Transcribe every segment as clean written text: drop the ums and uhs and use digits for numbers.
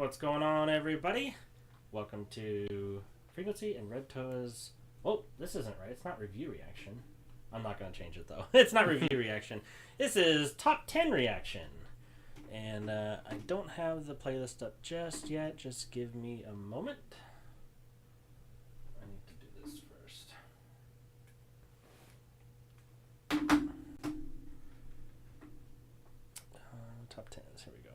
What's going on, everybody? Welcome to FreQuency and RedToa's... Oh, this isn't right. It's not review reaction. I'm not going to change it, though. It's not review reaction. This is Top 10 reaction. And I don't have the playlist up just yet. Just give me a moment. I need to do this first. Top 10s. Here we go.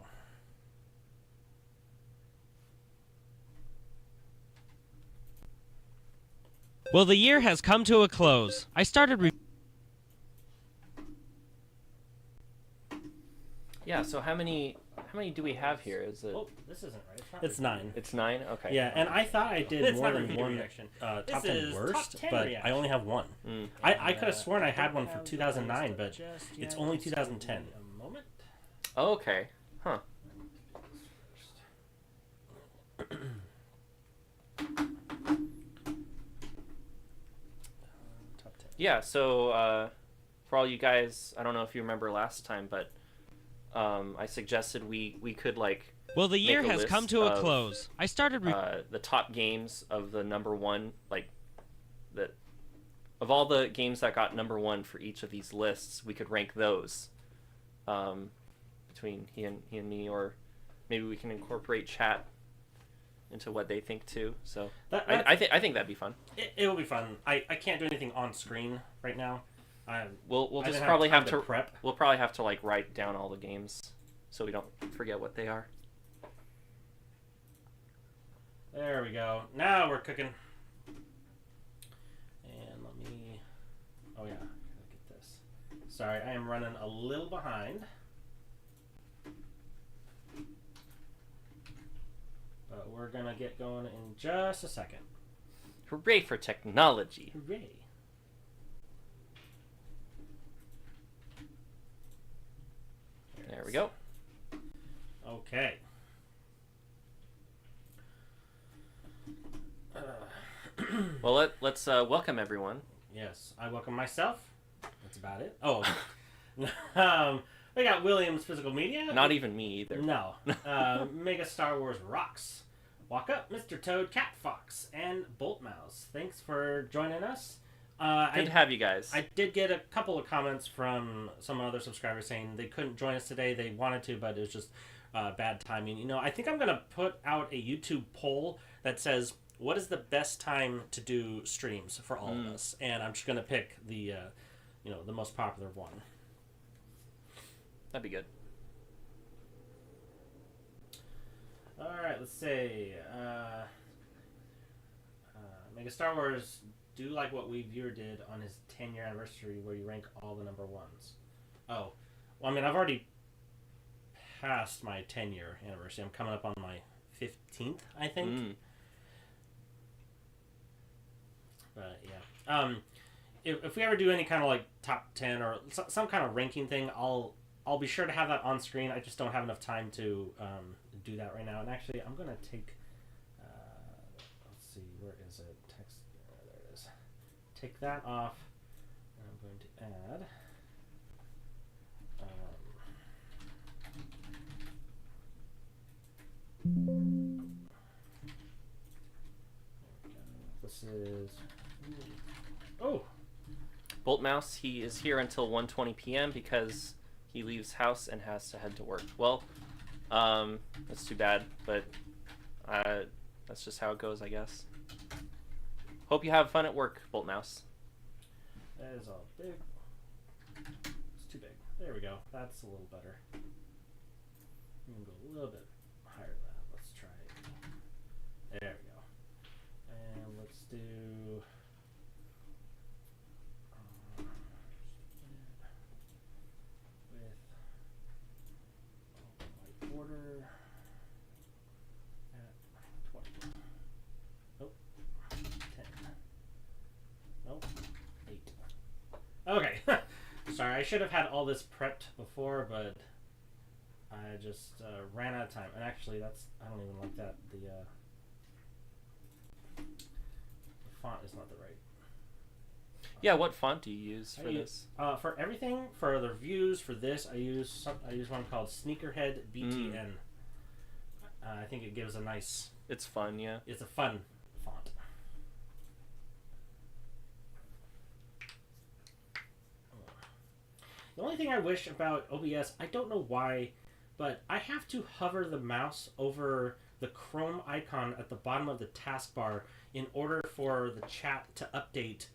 Well, the year has come to a close. I started Yeah, so how many do we have here? Is it Oh, this isn't right. It's 9. It's 9? Okay. Yeah, and I thought I did It's more not than review one reaction. top This 10 is worst, top 10 but reaction. I only have one. Mm. I could have sworn I had one for 2009, but it's only 2010. A moment. Oh, okay. Huh. Top 10. Yeah, so for all you guys, I don't know if you remember last time, but I suggested we could like Well, the year make a has come list to a of, close. I started the top games of the number one, like that of all the games that got number one for each of these lists, we could rank those between he and me, or maybe we can incorporate chat into what they think too. So I think that'd be fun. It will be fun. I can't do anything on screen right now. We'll I just didn't probably time have to prep. We'll probably have to like write down all the games so we don't forget what they are. There we go. Now we're cooking. And let me... Oh, yeah. Look at this. Sorry, I am running a little behind. But we're going to get going in just a second. Hooray for technology! Hooray. There we go. Okay. Well, let's welcome everyone. Yes, I welcome myself. That's about it. Oh, we got Williams Physical Media. Not even me either. No. Mega Star Wars rocks. Walk up, Mr. Toad, Cat Fox, and Bolt Mouse. Thanks for joining us. Good to have you guys. I did get a couple of comments from some other subscribers saying they couldn't join us today. They wanted to, but it was just bad timing. You know, I think I'm going to put out a YouTube poll that says, what is the best time to do streams for all of us? And I'm just going to pick the, the most popular one. That'd be good. All right, let's see. Mega Star Wars, do like what We Viewer did on his 10-year anniversary where you rank all the number ones. Oh, well, I mean, I've already passed my 10-year anniversary. I'm coming up on my 15th, I think. But yeah, if we ever do any kind of like top 10 or some kind of ranking thing, I'll be sure to have that on screen. I just don't have enough time to do that right now. And actually, I'm gonna take. Let's see, where is it? Text. There it is. Take that off. And I'm going to add. This is. Oh! Bolt Mouse, he is here until 1:20 p.m. because he leaves house and has to head to work. Well, that's too bad, but that's just how it goes, I guess. Hope you have fun at work, Bolt Mouse. That is all big. It's too big. There we go. That's a little better. I'm going to go a little bit higher than that. Let's try it. There we go. And let's do... with white border at 20. Nope. 10. Nope. 8. Okay. Sorry, I should have had all this prepped before, but I just ran out of time. And actually, I don't even like that. The font is not the right. Yeah, what font do you use for this? For everything, for the reviews, for this, I use one called Sneakerhead BTN. I think it gives a nice... It's fun, yeah. It's a fun font. The only thing I wish about OBS, I don't know why, but I have to hover the mouse over the Chrome icon at the bottom of the taskbar in order for the chat to update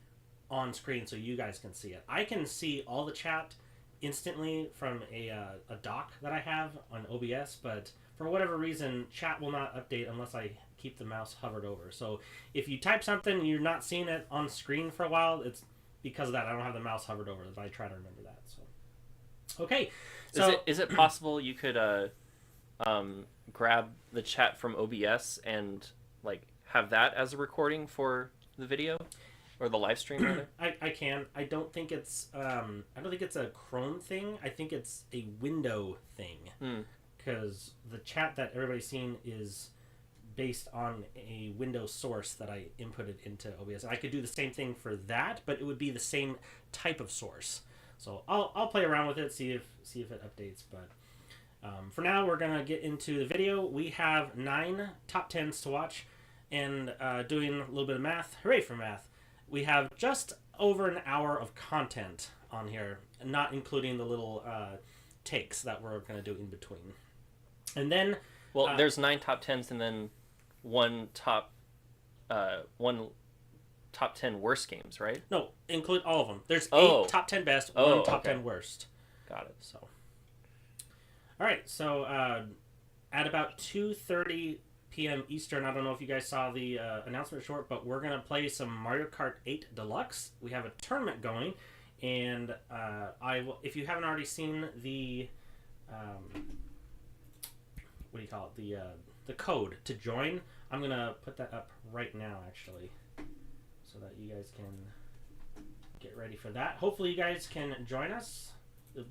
on screen so you guys can see it. I can see all the chat instantly from a dock that I have on OBS, but for whatever reason, chat will not update unless I keep the mouse hovered over. So if you type something and you're not seeing it on screen for a while, it's because of that. I don't have the mouse hovered over, but I try to remember that. So, okay. So Is it possible you could grab the chat from OBS and like have that as a recording for the video or the live stream rather? I can. I don't think it's a Chrome thing. I think it's a window thing. Because the chat that everybody's seen is based on a Windows source that I inputted into OBS. I could do the same thing for that, but it would be the same type of source. So I'll play around with it, see if it updates. But for now, we're gonna get into the video. We have 9 top 10s to watch, and doing a little bit of math. Hooray for math! We have just over an hour of content on here, not including the little takes that we're gonna do in between. And then, well, there's 9 top 10s and then one top 10 worst games, right? No, include all of them. There's 8 top 10 best, 1 top okay. 10 worst. Got it. So, all right. So at about 2:30 p.m. Eastern, I don't know if you guys saw the announcement short, but we're gonna play some Mario Kart 8 Deluxe. We have a tournament going, and I will. If you haven't already seen the what do you call it? The code to join. I'm gonna put that up right now, actually, so that you guys can get ready for that. Hopefully, you guys can join us. I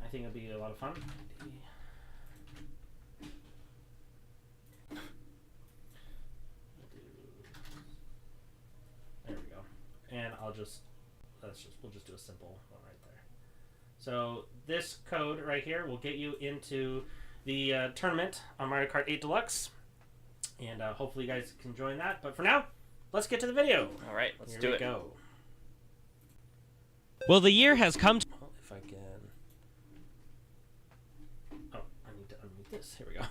think it'll be a lot of fun. There we go. And we'll just do a simple one right there. So this code right here will get you into the tournament on Mario Kart 8 Deluxe, and hopefully you guys can join that. But for now, let's get to the video. All right, let's Here do we it. Go. Well, the year has come to... Well, if I can... Oh, I need to unmute this. Here we go.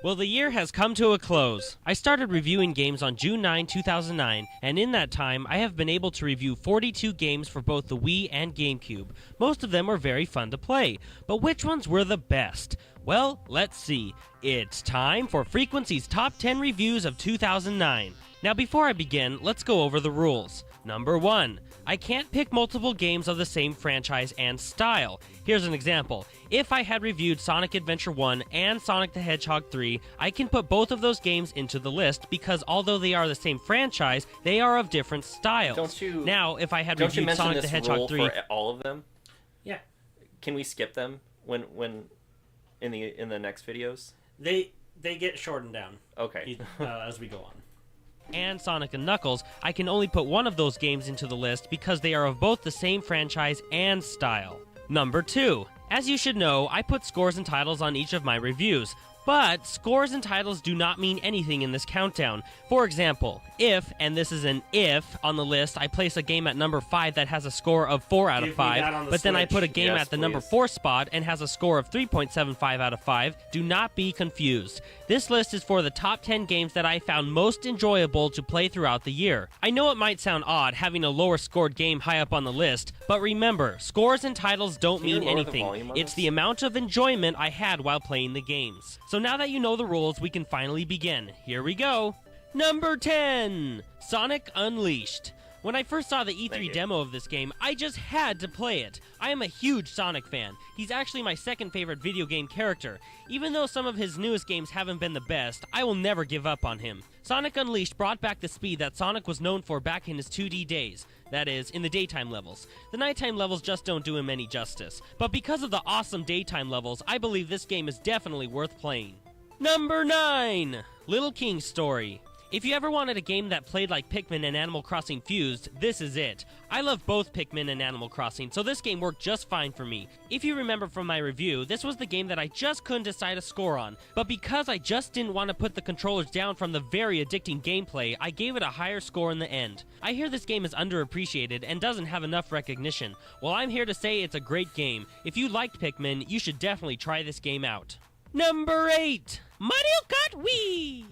Well, the year has come to a close. I started reviewing games on June 9, 2009, and in that time, I have been able to review 42 games for both the Wii and GameCube. Most of them were very fun to play, but which ones were the best? Well, let's see. It's time for Frequency's Top 10 Reviews of 2009. Now, before I begin, let's go over the rules. Number 1. I can't pick multiple games of the same franchise and style. Here's an example. If I had reviewed Sonic Adventure 1 and Sonic the Hedgehog 3, I can put both of those games into the list because although they are the same franchise, they are of different styles. Now, if I had reviewed Sonic the Hedgehog 3 for all of them? Yeah. Can we skip them when in the next videos? They get shortened down. Okay. As we go on. and Sonic & Knuckles, I can only put one of those games into the list because they are of both the same franchise and style. Number 2. As you should know, I put scores and titles on each of my reviews. But scores and titles do not mean anything in this countdown. For example, if, and this is an if, on the list, I place a game at number 5 that has a score of 4 out of 5, but then I put a game at the number 4 spot and has a score of 3.75 out of 5, do not be confused. This list is for the top 10 games that I found most enjoyable to play throughout the year. I know it might sound odd having a lower scored game high up on the list, but remember, scores and titles don't mean anything. It's the amount of enjoyment I had while playing the games. So now that you know the rules, we can finally begin. Here we go. Number 10, Sonic Unleashed. When I first saw the E3 demo of this game, I just had to play it. I am a huge Sonic fan. He's actually my second favorite video game character. Even though some of his newest games haven't been the best, I will never give up on him. Sonic Unleashed brought back the speed that Sonic was known for back in his 2D days. That is, in the daytime levels. The nighttime levels just don't do him any justice. But because of the awesome daytime levels, I believe this game is definitely worth playing. Number 9, Little King's Story. If you ever wanted a game that played like Pikmin and Animal Crossing fused, this is it. I love both Pikmin and Animal Crossing, so this game worked just fine for me. If you remember from my review, this was the game that I just couldn't decide a score on, but because I just didn't want to put the controllers down from the very addicting gameplay, I gave it a higher score in the end. I hear this game is underappreciated and doesn't have enough recognition. Well, I'm here to say it's a great game. If you liked Pikmin, you should definitely try this game out. Number 8, Mario Kart Wii!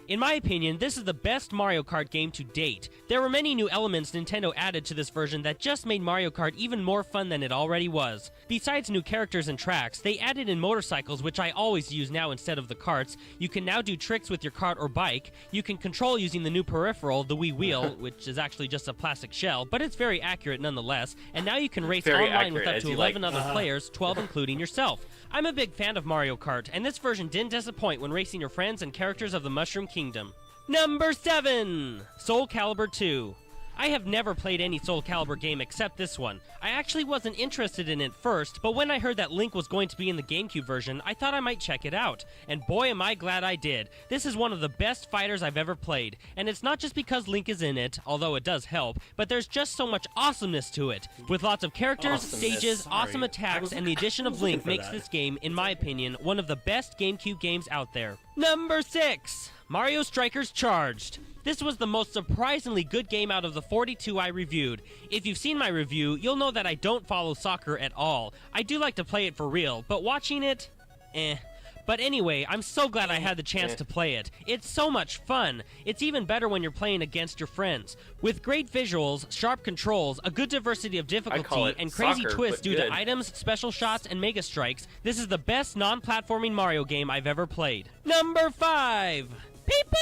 In my opinion, this is the best Mario Kart game to date. There were many new elements Nintendo added to this version that just made Mario Kart even more fun than it already was. Besides new characters and tracks, they added in motorcycles, which I always use now instead of the carts. You can now do tricks with your cart or bike. You can control using the new peripheral, the Wii Wheel, which is actually just a plastic shell, but it's very accurate nonetheless. And now you can race online with up to 11 other players, 12 including yourself. I'm a big fan of Mario Kart, and this version didn't disappoint when racing your friends and characters of the Mushroom Kingdom. Number 7, Soul Calibur 2. I have never played any Soul Calibur game except this one. I actually wasn't interested in it first, but when I heard that Link was going to be in the GameCube version, I thought I might check it out. And boy am I glad I did. This is one of the best fighters I've ever played. And it's not just because Link is in it, although it does help, but there's just so much awesomeness to it. With lots of characters, stages, awesome attacks, and the addition of Link makes this game, in my opinion, one of the best GameCube games out there. Number 6, Mario Strikers Charged. This was the most surprisingly good game out of the 42 I reviewed. If you've seen my review, you'll know that I don't follow soccer at all. I do like to play it for real, but watching it, But anyway, I'm so glad I had the chance to play it. It's so much fun. It's even better when you're playing against your friends. With great visuals, sharp controls, a good diversity of difficulty, and crazy twists due to items, special shots, and mega strikes, this is the best non-platforming Mario game I've ever played. Number 5, Paper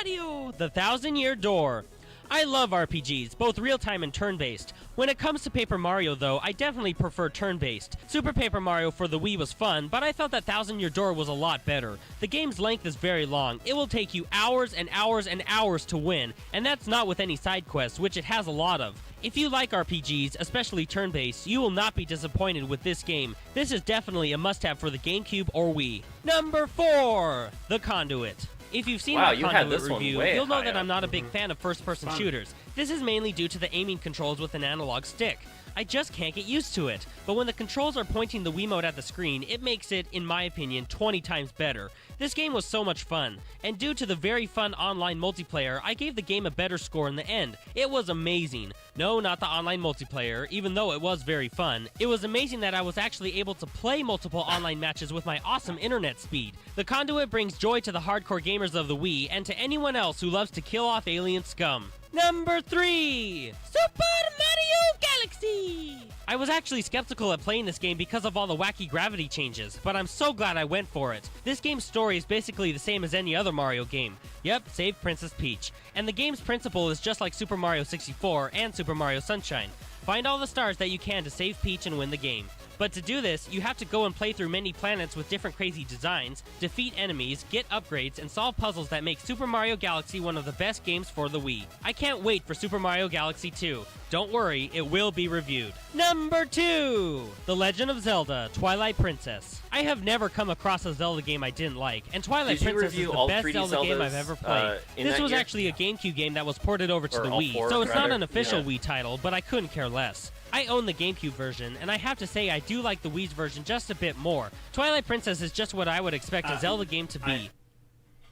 Mario, The 1,000-Year Door. I love RPGs, both real-time and turn-based. When it comes to Paper Mario, though, I definitely prefer turn-based. Super Paper Mario for the Wii was fun, but I felt that 1,000-Year Door was a lot better. The game's length is very long. It will take you hours and hours and hours to win, and that's not with any side quests, which it has a lot of. If you like RPGs, especially turn-based, you will not be disappointed with this game. This is definitely a must-have for the GameCube or Wii. Number 4, The Conduit. If you've seen my Conduit review, you'll know that I'm not a big fan of first-person shooters. This is mainly due to the aiming controls with an analog stick. I just can't get used to it. But when the controls are pointing the Wiimote at the screen, it makes it, in my opinion, 20 times better. This game was so much fun, and due to the very fun online multiplayer, I gave the game a better score in the end. It was amazing. No, not the online multiplayer, even though it was very fun. It was amazing that I was actually able to play multiple online matches with my awesome internet speed. The Conduit brings joy to the hardcore gamers of the Wii, and to anyone else who loves to kill off alien scum. Number 3, Super Mario Galaxy! I was actually skeptical at playing this game because of all the wacky gravity changes, but I'm so glad I went for it. This game's story is basically the same as any other Mario game. Yep, save Princess Peach. And the game's principle is just like Super Mario 64 and Super Mario Sunshine. Find all the stars that you can to save Peach and win the game. But to do this, you have to go and play through many planets with different crazy designs, defeat enemies, get upgrades, and solve puzzles that make Super Mario Galaxy one of the best games for the Wii. I can't wait for Super Mario Galaxy 2. Don't worry, it will be reviewed. Number 2, The Legend of Zelda, Twilight Princess. I have never come across a Zelda game I didn't like, and Twilight Princess is the best Zelda game I've ever played. This was actually a GameCube game that was ported over to the Wii, so it's not an official Wii title, but I couldn't care less. I own the GameCube version, and I have to say I do like the Wii's version just a bit more. Twilight Princess is just what I would expect a Zelda game to be.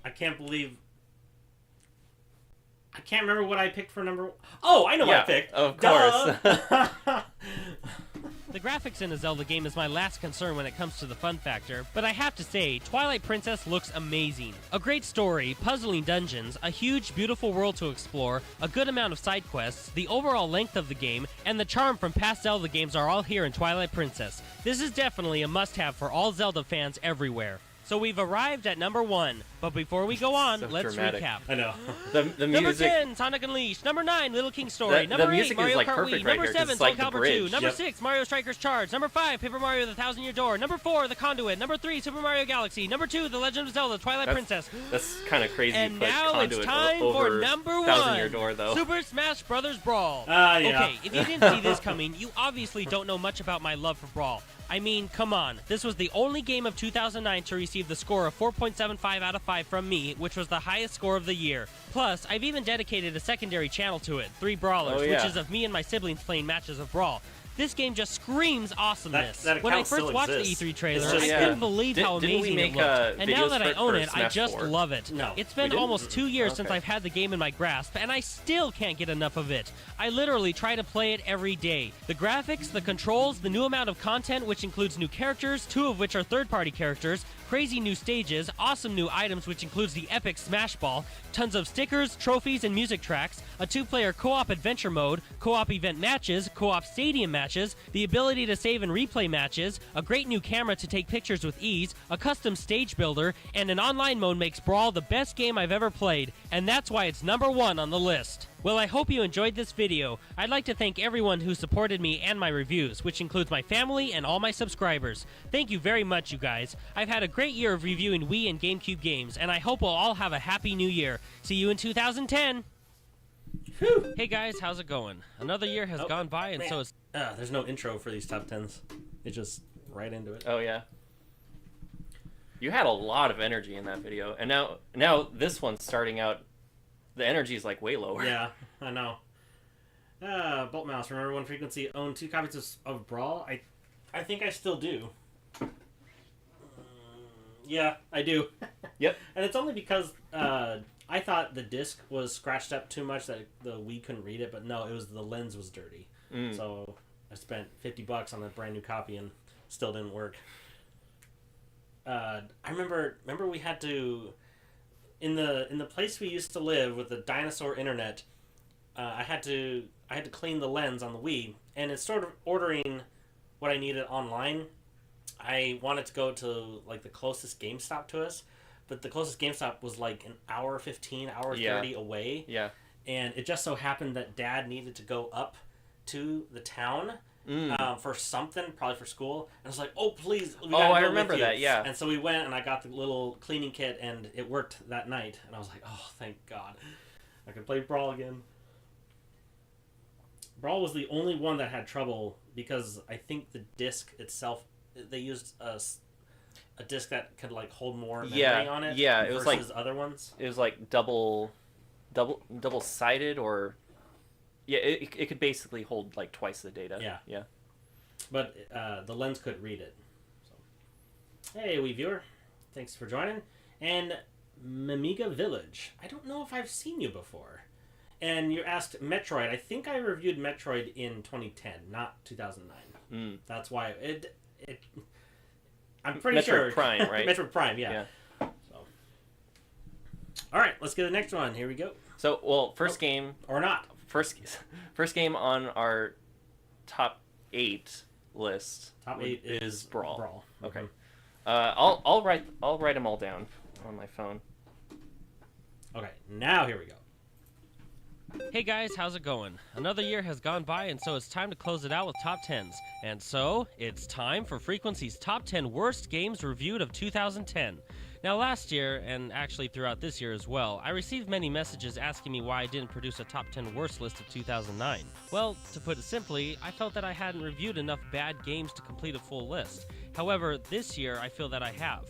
I can't believe... I can't remember what I picked for number... Oh, I know what I picked! Of course. The graphics in a Zelda game is my last concern when it comes to the fun factor, but I have to say, Twilight Princess looks amazing. A great story, puzzling dungeons, a huge, beautiful world to explore, a good amount of side quests, the overall length of the game, and the charm from past Zelda games are all here in Twilight Princess. This is definitely a must-have for all Zelda fans everywhere. So we've arrived at number 1, but before we go on, let's recap. I know. The music... Number 10, Sonic Unleashed. Number 9, Little King Story. Number 8, Mario Kart Wii. Number 7, Soul Calibur 2. Number 6, Mario Strikers Charge. Number 5, Paper Mario The 1,000-Year Door. Number 4, The Conduit. Number 3, Super Mario Galaxy. Number 2, The Legend of Zelda, Twilight Princess. That's kind of crazy. And now it's time for number 1, Door, though. Super Smash Bros. Brawl. Yeah. Okay, if you didn't see this coming, you obviously don't know much about my love for Brawl. I mean, come on. This was the only game of 2009 to receive the score of 4.75 out of 5 from me, which was the highest score of the year. Plus, I've even dedicated a secondary channel to it, 3 Brawlers, which is of me and my siblings playing matches of Brawl. This game just screams awesomeness. That when I account first still watched the exists. E3 trailer, It's just- I couldn't believe how Didn't we amazing make, it looked. And now videos that I for own it, I Smash just 4? love it. No, It's we been didn't. almost 2 years since Okay. I've had the game in my grasp, and I still can't get enough of it. I literally try to play it every day. The graphics, the controls, the new amount of content, which includes new characters, 2 of which are third-party characters, crazy new stages, awesome new items, which includes the epic Smash Ball, tons of stickers, trophies, and music tracks, a 2-player co-op adventure mode, co-op event matches, co-op stadium matches, the ability to save and replay matches, a great new camera to take pictures with ease, a custom stage builder, and an online mode makes Brawl the best game I've ever played, and that's why it's #1 on the list. Well, I hope you enjoyed this video. I'd like to thank everyone who supported me and my reviews, which includes my family and all my subscribers. Thank you very much, you guys. I've had a great year of reviewing Wii and GameCube games, and I hope we'll all have a happy new year. See you in 2010! Whew. Hey guys, how's it going? Another year has gone by, and man. so it's... There's no intro for these top 10s. It's just right into it. Oh yeah. You had a lot of energy in that video, and now this one's starting out. The energy is like way lower. Yeah, I know. Bolt Mouse, remember when Frequency owned 2 copies of Brawl? I think I still do. Yeah, I do. Yep. And it's only because I thought the disc was scratched up too much that the Wii couldn't read it, but no, it was the lens was dirty. So I spent $50 on a brand new copy and still didn't work. I remember we had to in the place we used to live with the dinosaur internet. I had to clean the lens on the Wii, and instead of ordering what I needed online, I wanted to go to like the closest GameStop to us, but the closest GameStop was like an hour 15, hour 30 away. Yeah. And it just so happened that Dad needed to go up to the town for something, probably for school. And I was like, "Oh, please!" We gotta I go remember with you. that. Yeah. And so we went, and I got the little cleaning kit, and it worked that night. And I was like, "Oh, thank God, I could play Brawl again." Brawl was the only one that had trouble because I think the disc itself, they used a disc that could like hold more memory on it. Yeah, it was like other ones. It was like double sided, or it could basically hold like twice the data. Yeah. But the lens couldn't read it. So. Hey, Wii viewer, thanks for joining. And Mimiga Village, I don't know if I've seen you before. And you asked Metroid. I think I reviewed Metroid in 2010, not 2009. That's why it I'm pretty sure. Metroid Prime, right? Metroid Prime, yeah. So. All right, let's get the next one. Here we go. So, well, first game or not. First game on our top 8 list. Top 8 is Brawl. Okay. Mm-hmm. I'll write them all down on my phone. Okay, now here we go. Hey guys, how's it going? Another year has gone by, and so it's time to close it out with top 10s. And so, it's time for Frequency's top 10 worst games reviewed of 2010. Now last year, and actually throughout this year as well, I received many messages asking me why I didn't produce a top 10 worst list of 2009. Well, to put it simply, I felt that I hadn't reviewed enough bad games to complete a full list. However, this year I feel that I have.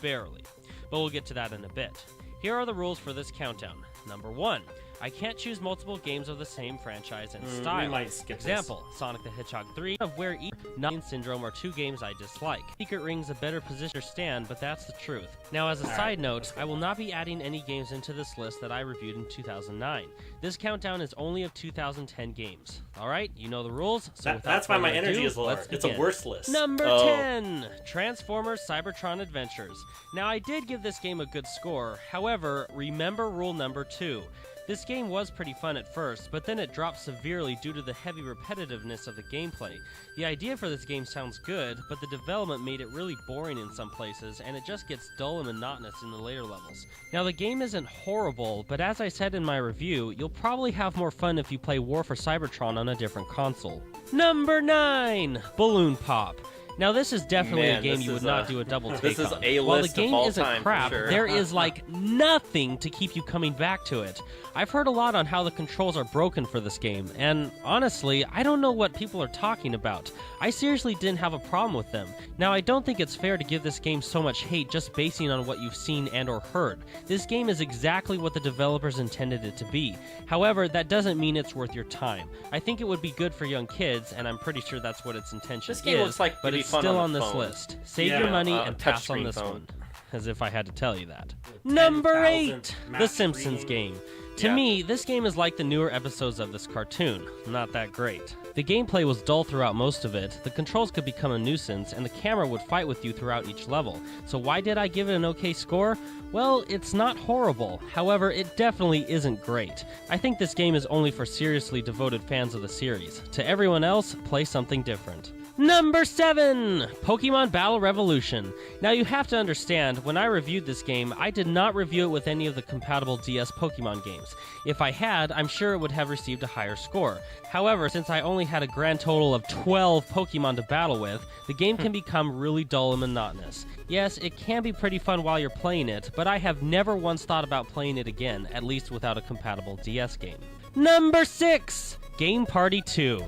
Barely. But we'll get to that in a bit. Here are the rules for this countdown. Number 1. I can't choose multiple games of the same franchise and style. We might skip Example, Sonic the Hedgehog 3, of where each Nine Syndrome are 2 games I dislike. Secret Ring's a better position to stand, but that's the truth. Now, as a side note, I will not be adding any games into this list that I reviewed in 2009. This countdown is only of 2010 games. Alright, you know the rules, so that's why my energy is lower. Let's It's a begin. worst list. Number 10! Transformers Cybertron Adventures. Now, I did give this game a good score, however, remember rule number 2. This game was pretty fun at first, but then it dropped severely due to the heavy repetitiveness of the gameplay. The idea for this game sounds good, but the development made it really boring in some places, and it just gets dull and monotonous in the later levels. Now the game isn't horrible, but as I said in my review, you'll probably have more fun if you play War for Cybertron on a different console. Number 9! Balloon Pop. Now, this is definitely Man, a game this you would is not do a double take this is on. A-list While the of game all isn't time, for crap, sure. there is like nothing to keep you coming back to it. I've heard a lot on how the controls are broken for this game, and honestly, I don't know what people are talking about. I seriously didn't have a problem with them. Now, I don't think it's fair to give this game so much hate just basing on what you've seen and or heard. This game is exactly what the developers intended it to be. However, that doesn't mean it's worth your time. I think it would be good for young kids, and I'm pretty sure that's what its intention This game is, looks like it'd but be it's fun still on on the this phone. list. Save Yeah, your money and pass on touchscreen this phone. one. As if I had to tell you that. Number 8! The Simpsons game. To Yeah. me, this game is like the newer episodes of this cartoon. Not that great. The gameplay was dull throughout most of it, the controls could become a nuisance, and the camera would fight with you throughout each level. So why did I give it an okay score? Well, it's not horrible. However, it definitely isn't great. I think this game is only for seriously devoted fans of the series. To everyone else, play something different. Number 7! Pokemon Battle Revolution. Now you have to understand, when I reviewed this game, I did not review it with any of the compatible DS Pokemon games. If I had, I'm sure it would have received a higher score. However, since I only had a grand total of 12 Pokemon to battle with, the game can become really dull and monotonous. Yes, it can be pretty fun while you're playing it, but I have never once thought about playing it again, at least without a compatible DS game. Number 6! Game Party 2.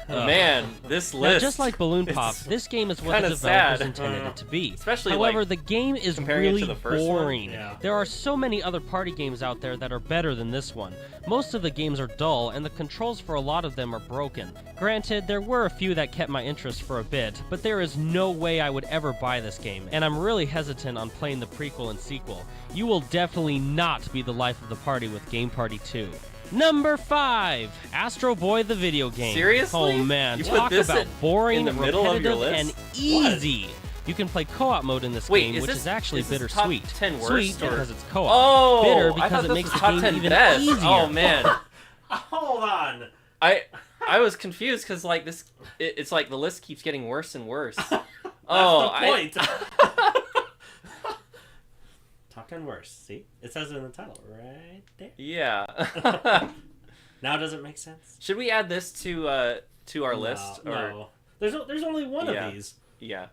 Man, this Now, list. just like Balloon Pop, is this game is what the kinda developers sad. intended it to be. Especially, However, like, the game is comparing it to really the first one. boring. Yeah. There are so many other party games out there that are better than this one. Most of the games are dull, and the controls for a lot of them are broken. Granted, there were a few that kept my interest for a bit, but there is no way I would ever buy this game, and I'm really hesitant on playing the prequel and sequel. You will definitely not be the life of the party with Game Party 2. Number 5, Astro Boy the video game. Seriously? Oh man, You put talk this about in boring, the middle of your repetitive, list? and easy. You can play co-op mode in this Wait, game, is which this- is actually is this bittersweet. top 10 worst, Sweet or- because it's co-op. Oh, Bitter I because thought it this makes was the top game 10 even best. easier. Oh man, Hold on. I was confused because like this, it's like the list keeps getting worse and worse. That's Oh, the point. Top 10 worst. See? It says it in the title right there. yeah. Now does it make sense? Should we add this to our list? Or No. There's only one Yeah. of these. yeah.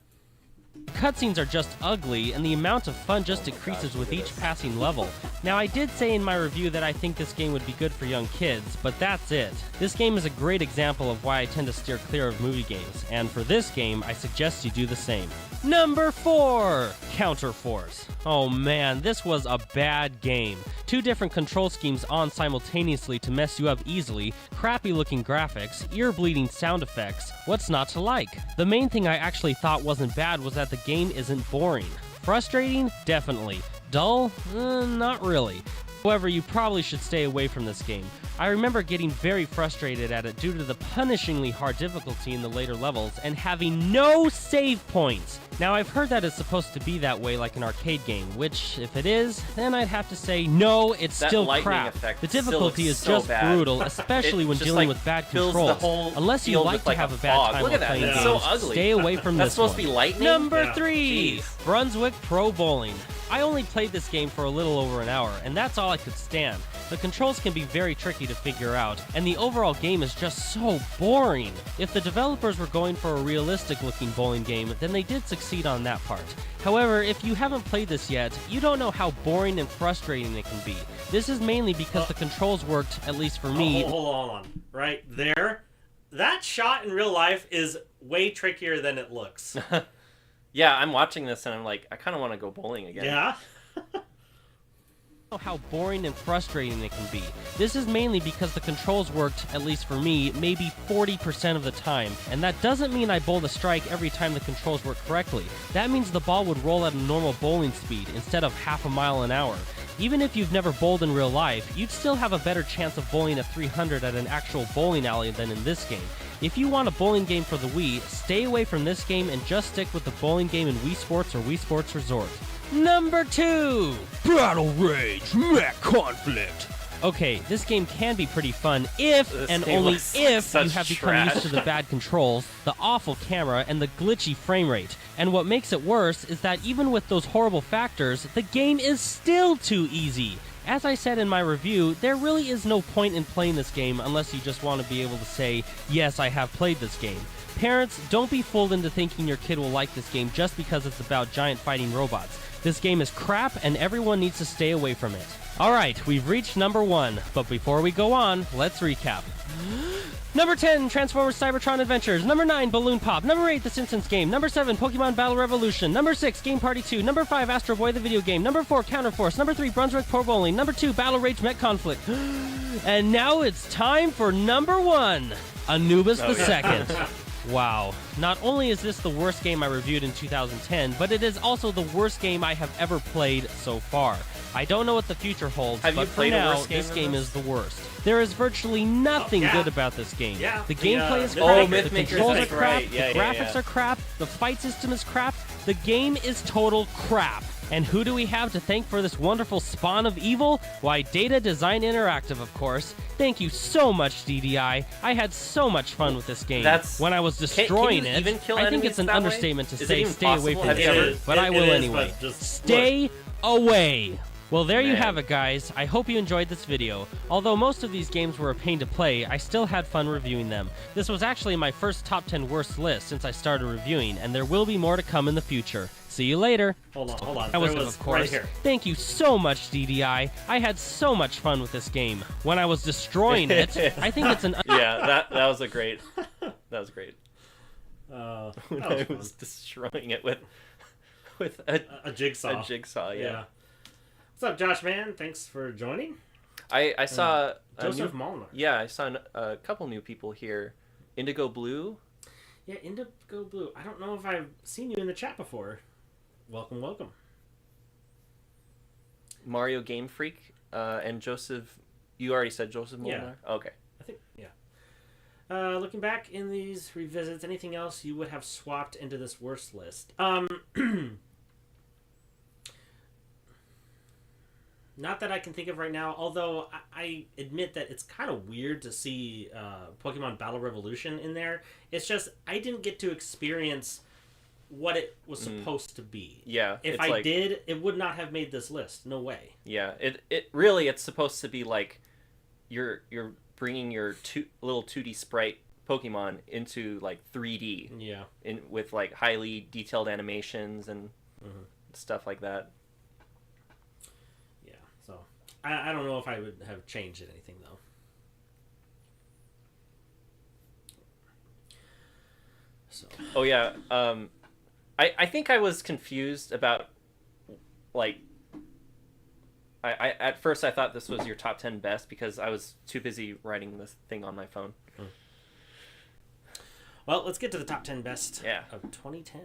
Cutscenes are just ugly, and the amount of fun just decreases gosh, with look at each this. passing level. Now, I did say in my review that I think this game would be good for young kids, but that's it. This game is a great example of why I tend to steer clear of movie games, and for this game, I suggest you do the same. Number 4, Counterforce. Oh man, this was a bad game. 2 different control schemes on simultaneously to mess you up easily, crappy looking graphics, ear-bleeding sound effects. What's not to like? The main thing I actually thought wasn't bad was that the game isn't boring. Frustrating? Definitely. Dull? Not really. However, you probably should stay away from this game. I remember getting very frustrated at it due to the punishingly hard difficulty in the later levels and having no save points. Now, I've heard that it's supposed to be that way like an arcade game, which, if it is, then I'd have to say, no, it's That still lightning crap. effect The still difficulty looks is so just bad. brutal, especially It when just, dealing like, with bad fills the controls. whole Unless you field like with, to like, have a a bad fog. time Look while at that. playing It's games, so ugly. stay away from That's this supposed one. to be lightning. Number Yeah. 3, Jeez. Brunswick Pro Bowling. I only played this game for a little over an hour, and that's all I could stand. The controls can be very tricky to figure out, and the overall game is just so boring. If the developers were going for a realistic-looking bowling game, then they did succeed on that part. However, if you haven't played this yet, you don't know how boring and frustrating it can be. This is mainly because the controls worked, at least for me. Hold on. Right there. That shot in real life is way trickier than it looks. Yeah, I'm watching this and I'm like, I kind of want to go bowling again. Yeah? How boring and frustrating it can be. This is mainly because the controls worked, at least for me, maybe 40% of the time, and that doesn't mean I bowled a strike every time the controls work correctly. That means the ball would roll at a normal bowling speed instead of half a mile an hour. Even if you've never bowled in real life, you'd still have a better chance of bowling a 300 at an actual bowling alley than in this game. If you want a bowling game for the Wii, stay away from this game and just stick with the bowling game in Wii Sports or Wii Sports Resort. Number 2, Battle Rage Mech Conflict. Okay, this game can be pretty fun if, This and game only looks if, like you such have become trash. used to the bad controls, the awful camera, and the glitchy frame rate. And what makes it worse is that even with those horrible factors, the game is still too easy. As I said in my review, there really is no point in playing this game unless you just want to be able to say, yes, I have played this game. Parents, don't be fooled into thinking your kid will like this game just because it's about giant fighting robots. This game is crap and everyone needs to stay away from it. Alright, we've reached number 1, but before we go on, let's recap. Number 10, Transformers Cybertron Adventures. Number 9, Balloon Pop. Number 8, The Simpsons Game. Number 7, Pokemon Battle Revolution. Number 6, Game Party 2. Number 5, Astro Boy the Video Game. Number 4, Counterforce. Number 3, Brunswick Pro Bowling. Number 2, Battle Rage Mech Conflict. And now it's time for number 1, Anubis the Second. Wow. Not only is this the worst game I reviewed in 2010, but it is also the worst game I have ever played so far. I don't know what the future holds, but for now, this game is the worst. There is virtually nothing good about this game. Yeah, the gameplay is crap, the Mythmaker's controls are crap, right. the graphics are crap, the fight system is crap, the game is total crap. And who do we have to thank for this wonderful spawn of evil? Why, Data Design Interactive, of course. Thank you so much, DDI. I had so much fun with this game. When I was destroying it, I think it's an understatement to say stay away from it, but I will anyway. Stay away! Well, there you have it, guys. I hope you enjoyed this video. Although most of these games were a pain to play, I still had fun reviewing them. This was actually my first top 10 worst list since I started reviewing, and there will be more to come in the future. See you later. Hold on. That was of course. Right here. Thank you so much, DDI. I had so much fun with this game. When I was destroying it, I think it's an... Yeah, that was a great... That was great. When I was fun. destroying it with a jigsaw. A jigsaw, yeah. What's up, Josh, man? Thanks for joining. I saw... Joseph Molnar. Yeah, I saw a couple new people here. Indigo Blue. Yeah, Indigo Blue. I don't know if I've seen you in the chat before. Welcome. Mario Game Freak. And Joseph... You already said Joseph Molnar? Yeah. Okay. I think, yeah. Looking back in these revisits, anything else you would have swapped into this worst list? Not that I can think of right now, although I admit that it's kind of weird to see Pokemon Battle Revolution in there. It's just, I didn't get to experience what it was supposed to be. Yeah. If I did, it would not have made this list. No way. Yeah. It really, it's supposed to be like you're bringing your little 2D sprite Pokemon into like 3D. Yeah. With like highly detailed animations and stuff like that. So, I don't know if I would have changed anything, though. So. Oh, yeah. I think I was confused about, like... I at first, I thought this was your top 10 best because I was too busy writing this thing on my phone. Well, let's get to the top 10 best of 2010.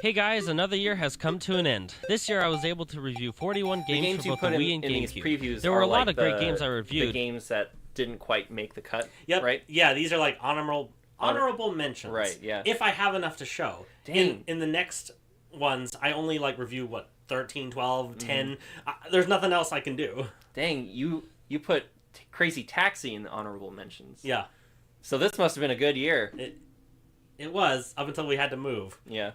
Hey guys, another year has come to an end. This year I was able to review 41 games for both the Wii and GameCube. There were a lot of great games I reviewed. The games that didn't quite make the cut, Yep. right? Yeah, these are like honorable mentions. Right, yeah. If I have enough to show. Dang. In the next ones, I only review, 13, 12, 10. There's nothing else I can do. Dang, you put Crazy Taxi in the honorable mentions. Yeah. So this must have been a good year. It was, up until we had to move. Yeah.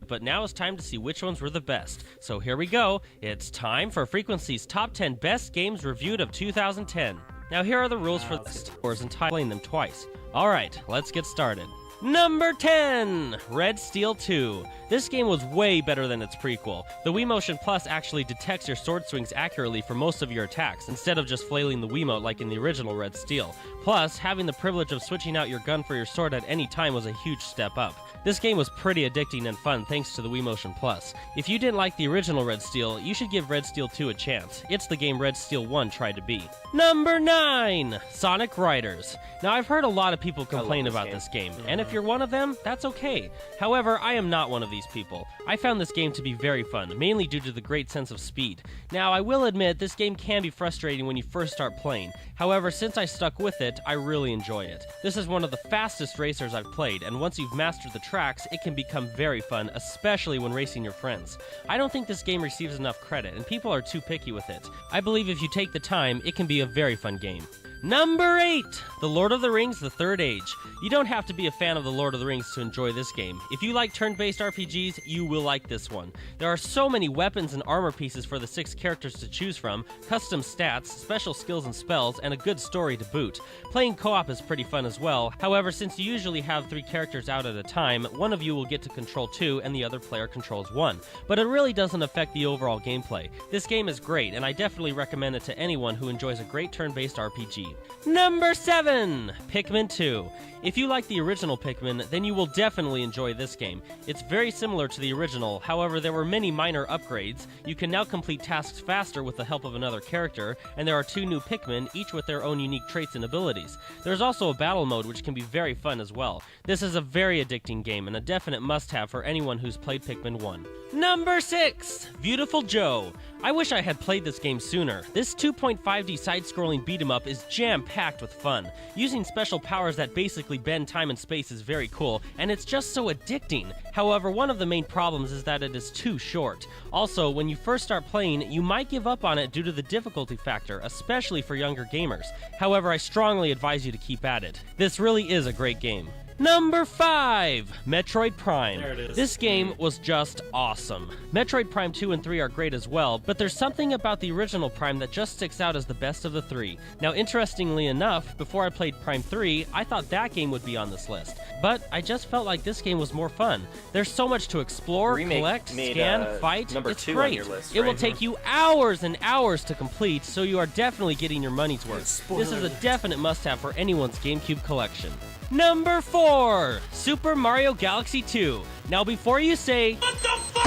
But now it's time to see which ones were the best. So here we go. It's time for Frequency's top 10 best games reviewed of 2010. Now here are the rules for the scores and playing them twice. Alright, let's get started. Number 10, Red Steel 2. This game was way better than its prequel. The Wii Motion Plus actually detects your sword swings accurately for most of your attacks, instead of just flailing the Wiimote like in the original Red Steel. Plus, having the privilege of switching out your gun for your sword at any time was a huge step up. This game was pretty addicting and fun thanks to the Wii Motion Plus. If you didn't like the original Red Steel, you should give Red Steel 2 a chance. It's the game Red Steel 1 tried to be. Number 9, Sonic Riders. Now I've heard a lot of people complain about this game, and if you're one of them, that's okay. However, I am not one of these people. I found this game to be very fun, mainly due to the great sense of speed. Now, I will admit, this game can be frustrating when you first start playing. However, since I stuck with it, I really enjoy it. This is one of the fastest racers I've played, and once you've mastered the tracks, it can become very fun, especially when racing your friends. I don't think this game receives enough credit, and people are too picky with it. I believe if you take the time, it can be a very fun game. Number 8, The Lord of the Rings: The Third Age. You don't have to be a fan of The Lord of the Rings to enjoy this game. If you like turn-based RPGs, you will like this one. There are so many weapons and armor pieces for the 6 characters to choose from, custom stats, special skills and spells, and a good story to boot. Playing co-op is pretty fun as well. However, since you usually have 3 characters out at a time, one of you will get to control 2 and the other player controls 1. But it really doesn't affect the overall gameplay. This game is great, and I definitely recommend it to anyone who enjoys a great turn-based RPG. Number 7, Pikmin 2. If you like the original Pikmin, then you will definitely enjoy this game. It's very similar to the original, however there were many minor upgrades. You can now complete tasks faster with the help of another character, and there are 2 new Pikmin, each with their own unique traits and abilities. There's also a battle mode which can be very fun as well. This is a very addicting game and a definite must-have for anyone who's played Pikmin 1. Number 6, Beautiful Joe. I wish I had played this game sooner. This 2.5D side-scrolling beat-em-up is jam-packed with fun. Using special powers that basically bend time and space is very cool, and it's just so addicting. However, one of the main problems is that it is too short. Also, when you first start playing, you might give up on it due to the difficulty factor, especially for younger gamers. However, I strongly advise you to keep at it. This really is a great game. Number 5, Metroid Prime. There it is. This game was just awesome. Metroid Prime 2 and 3 are great as well, but there's something about the original Prime that just sticks out as the best of the 3. Now, interestingly enough, before I played Prime 3, I thought that game would be on this list. But I just felt like this game was more fun. There's so much to explore, Remake collect, made, scan, fight. number It's 2 on great. your list, It will right? take you hours and hours to complete, so you are definitely getting your money's worth. This is a definite must-have for anyone's GameCube collection. Number 4, Super Mario Galaxy 2. Now before you say, what the fuck?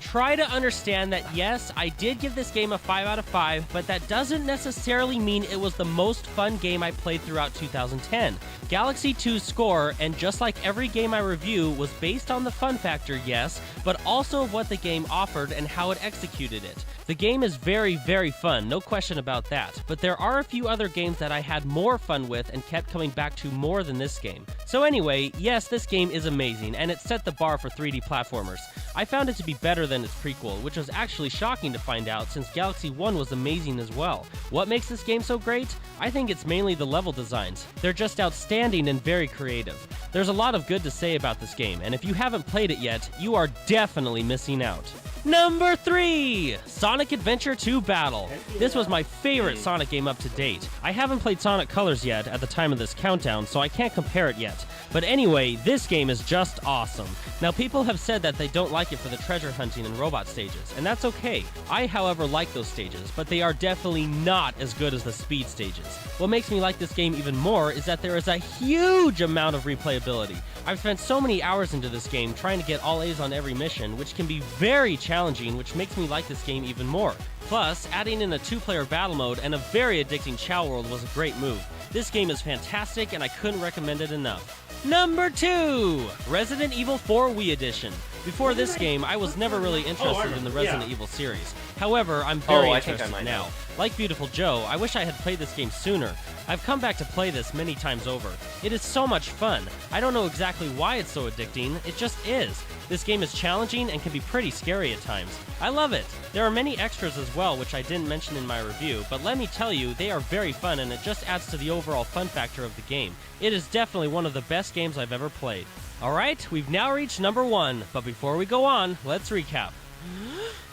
Try to understand that yes, I did give this game a 5 out of 5, but that doesn't necessarily mean it was the most fun game I played throughout 2010. Galaxy 2's score, and just like every game I review, was based on the fun factor, yes, but also of what the game offered and how it executed it. The game is very, very fun, no question about that, but there are a few other games that I had more fun with and kept coming back to more than this game. So anyway, yes, this game is amazing, and it set the bar for 3D platformers. I found it to be better than its prequel, which was actually shocking to find out since Galaxy 1 was amazing as well. What makes this game so great? I think it's mainly the level designs. They're just outstanding and very creative. There's a lot of good to say about this game, and if you haven't played it yet, you are definitely missing out. Number 3, Sonic Adventure 2 Battle. This was my favorite Sonic game up to date. I haven't played Sonic Colors yet at the time of this countdown, so I can't compare it yet. But anyway, this game is just awesome. Now, people have said that they don't like it for the treasure hunting and robot stages, and that's okay. I, however, like those stages, but they are definitely not as good as the speed stages. What makes me like this game even more is that there is a huge amount of replayability. I've spent so many hours into this game trying to get all A's on every mission, which can be very challenging, which makes me like this game even more. Plus, adding in a 2-player battle mode and a very addicting Chow World was a great move. This game is fantastic and I couldn't recommend it enough. Number 2, Resident Evil 4 Wii Edition. Before this game, I was never really interested in the Resident Evil series. However, I'm very interested now. Like Beautiful Joe, I wish I had played this game sooner. I've come back to play this many times over. It is so much fun. I don't know exactly why it's so addicting, it just is. This game is challenging and can be pretty scary at times. I love it. There are many extras as well which I didn't mention in my review, but let me tell you, they are very fun and it just adds to the overall fun factor of the game. It is definitely one of the best games I've ever played. Alright, we've now reached number 1, but before we go on, let's recap.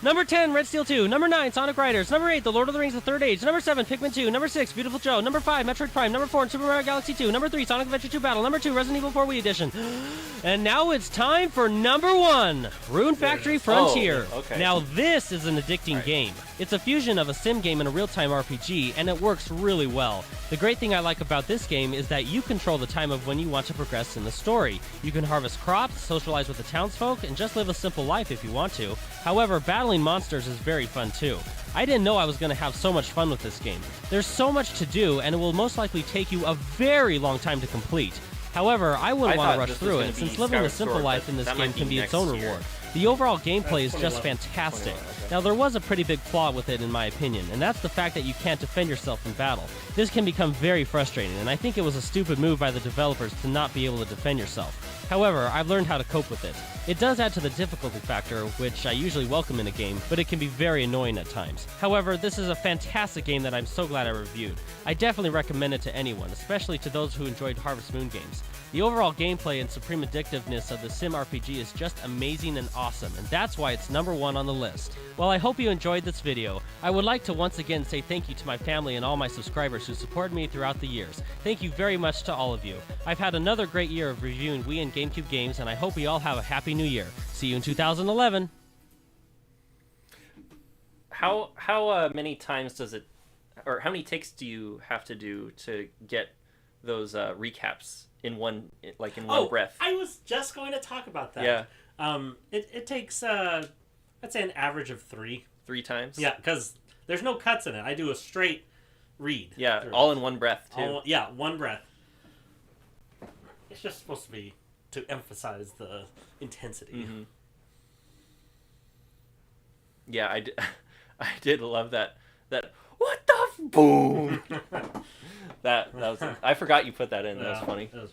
Number 10, Red Steel 2. Number 9, Sonic Riders. Number 8, The Lord of the Rings: The Third Age. Number 7, Pikmin 2. Number 6, Beautiful Joe. Number 5, Metroid Prime. Number 4, Super Mario Galaxy 2. Number 3, Sonic Adventure 2 Battle. Number 2, Resident Evil 4 Wii Edition. And now it's time for number 1, Rune Factory Frontier. Oh, okay. Now this is an addicting game. It's a fusion of a sim game and a real-time RPG, and it works really well. The great thing I like about this game is that you control the time of when you want to progress in the story. You can harvest crops, socialize with the townsfolk, and just live a simple life if you want to. However, battling monsters is very fun too. I didn't know I was going to have so much fun with this game. There's so much to do, and it will most likely take you a very long time to complete. However, I wouldn't want to rush through it, since living the simple life in this game can be its own reward. The overall gameplay is just fantastic. Now, there was a pretty big flaw with it in my opinion, and that's the fact that you can't defend yourself in battle. This can become very frustrating, and I think it was a stupid move by the developers to not be able to defend yourself. However, I've learned how to cope with it. It does add to the difficulty factor, which I usually welcome in a game, but it can be very annoying at times. However, this is a fantastic game that I'm so glad I reviewed. I definitely recommend it to anyone, especially to those who enjoyed Harvest Moon games. The overall gameplay and supreme addictiveness of the Sim RPG is just amazing and awesome, and that's why it's number 1 on the list. While I hope you enjoyed this video, I would like to once again say thank you to my family and all my subscribers who supported me throughout the years. Thank you very much to all of you. I've had another great year of reviewing Wii and GameCube games, and I hope we all have a happy new year. See you in 2011. How many times does it, or how many takes do you have to do to get those recaps in one breath? I was just going to talk about that. Yeah. It takes I'd say an average of 3. 3 times? Yeah, because there's no cuts in it. I do a straight read. Yeah, all in one breath too. One breath. It's just supposed to be to emphasize the intensity. Mm-hmm. Yeah, I did love that what the boom. that was, I forgot you put that in. That was funny. That was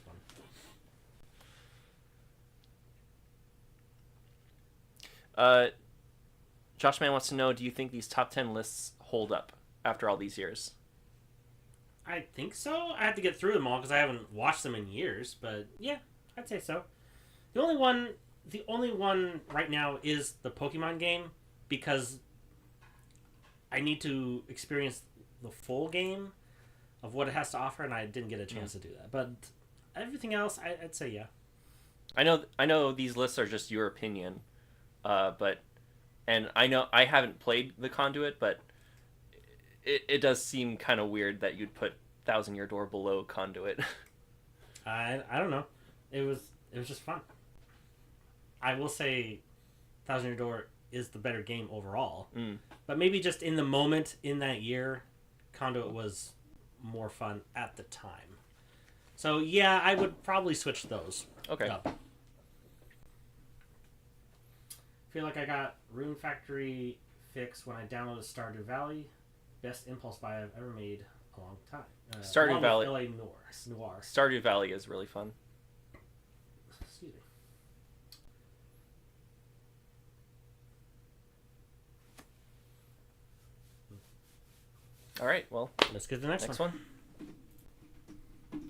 fun. Josh Man wants to know, do you think these top 10 lists hold up after all these years? I think so. I have to get through them all because I haven't watched them in years, but yeah, I'd say so. The only one right now is the Pokemon game because I need to experience the full game of what it has to offer, and I didn't get a chance to do that. But everything else, I'd say yeah. I know these lists are just your opinion, and I know I haven't played the Conduit, but it does seem kind of weird that you'd put Thousand Year Door below Conduit. I don't know. It was just fun. I will say Thousand Year Door is the better game overall. But maybe just in the moment in that year, Conduit was more fun at the time. So yeah, I would probably switch those. Okay. Up. Feel like I got Rune Factory fixed when I downloaded Stardew Valley. Best impulse buy I've ever made a long time. Stardew Valley. LA Noir. Stardew Valley is really fun. Excuse me. All right, well, Let's get to the next one.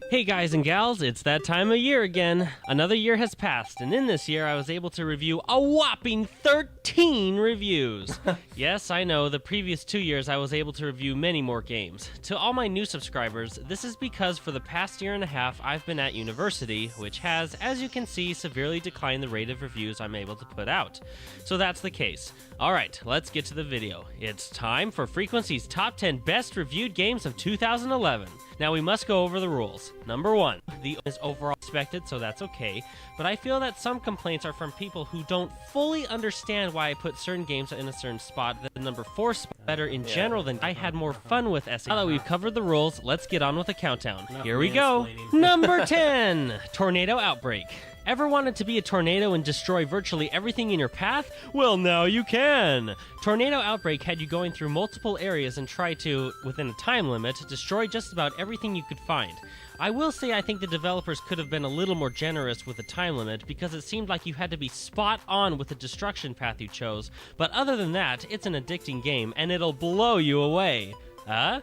Hey guys and gals, it's that time of year again. Another year has passed, and in this year I was able to review a whopping 13 reviews. Yes, I know, the previous 2 years I was able to review many more games. To all my new subscribers, this is because for the past year and a half I've been at university, which has, as you can see, severely declined the rate of reviews I'm able to put out. So that's the case. Alright, let's get to the video. It's time for FreQuency's Top 10 Best Reviewed Games of 2011. Now we must go over the rules. Number 1, the is overall expected, so that's okay, but I feel that some complaints are from people who don't fully understand why I put certain games in a certain spot. The number 4 spot better in general than I had more fun with SA. Now that we've covered the rules, let's get on with the countdown. Here we go. Number 10, Tornado Outbreak. Ever wanted to be a tornado and destroy virtually everything in your path? Well, now you can! Tornado Outbreak had you going through multiple areas and try to, within a time limit, destroy just about everything you could find. I will say I think the developers could have been a little more generous with the time limit because it seemed like you had to be spot on with the destruction path you chose, but other than that, it's an addicting game and it'll blow you away. Huh?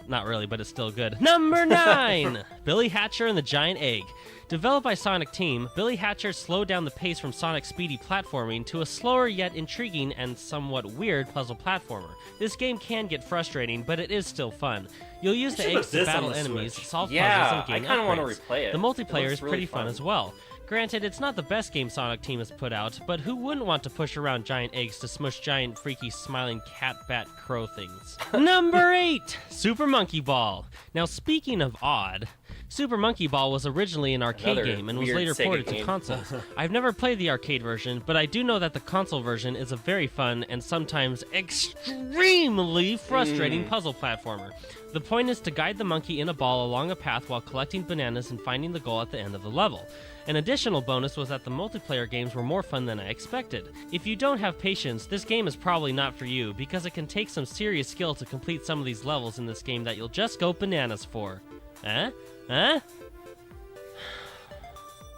Not really, but it's still good. Number 9! Billy Hatcher and the Giant Egg. Developed by Sonic Team, Billy Hatcher slowed down the pace from Sonic's speedy platforming to a slower yet intriguing and somewhat weird puzzle platformer. This game can get frustrating, but it is still fun. You'll use the eggs to battle enemies, solve puzzles, and gain I kind of want to upgrades. replay it. The multiplayer is really pretty fun as well. Granted, it's not the best game Sonic Team has put out, but who wouldn't want to push around giant eggs to smush giant, freaky, smiling cat, bat, crow things? Number 8! Super Monkey Ball. Now, speaking of odd, Super Monkey Ball was originally an arcade Another game and was weird later Sega ported to game. consoles. I've never played the arcade version, but I do know that the console version is a very fun and sometimes extremely frustrating puzzle platformer. The point is to guide the monkey in a ball along a path while collecting bananas and finding the goal at the end of the level. An additional bonus was that the multiplayer games were more fun than I expected. If you don't have patience, this game is probably not for you, because it can take some serious skill to complete some of these levels in this game that you'll just go bananas for. Huh?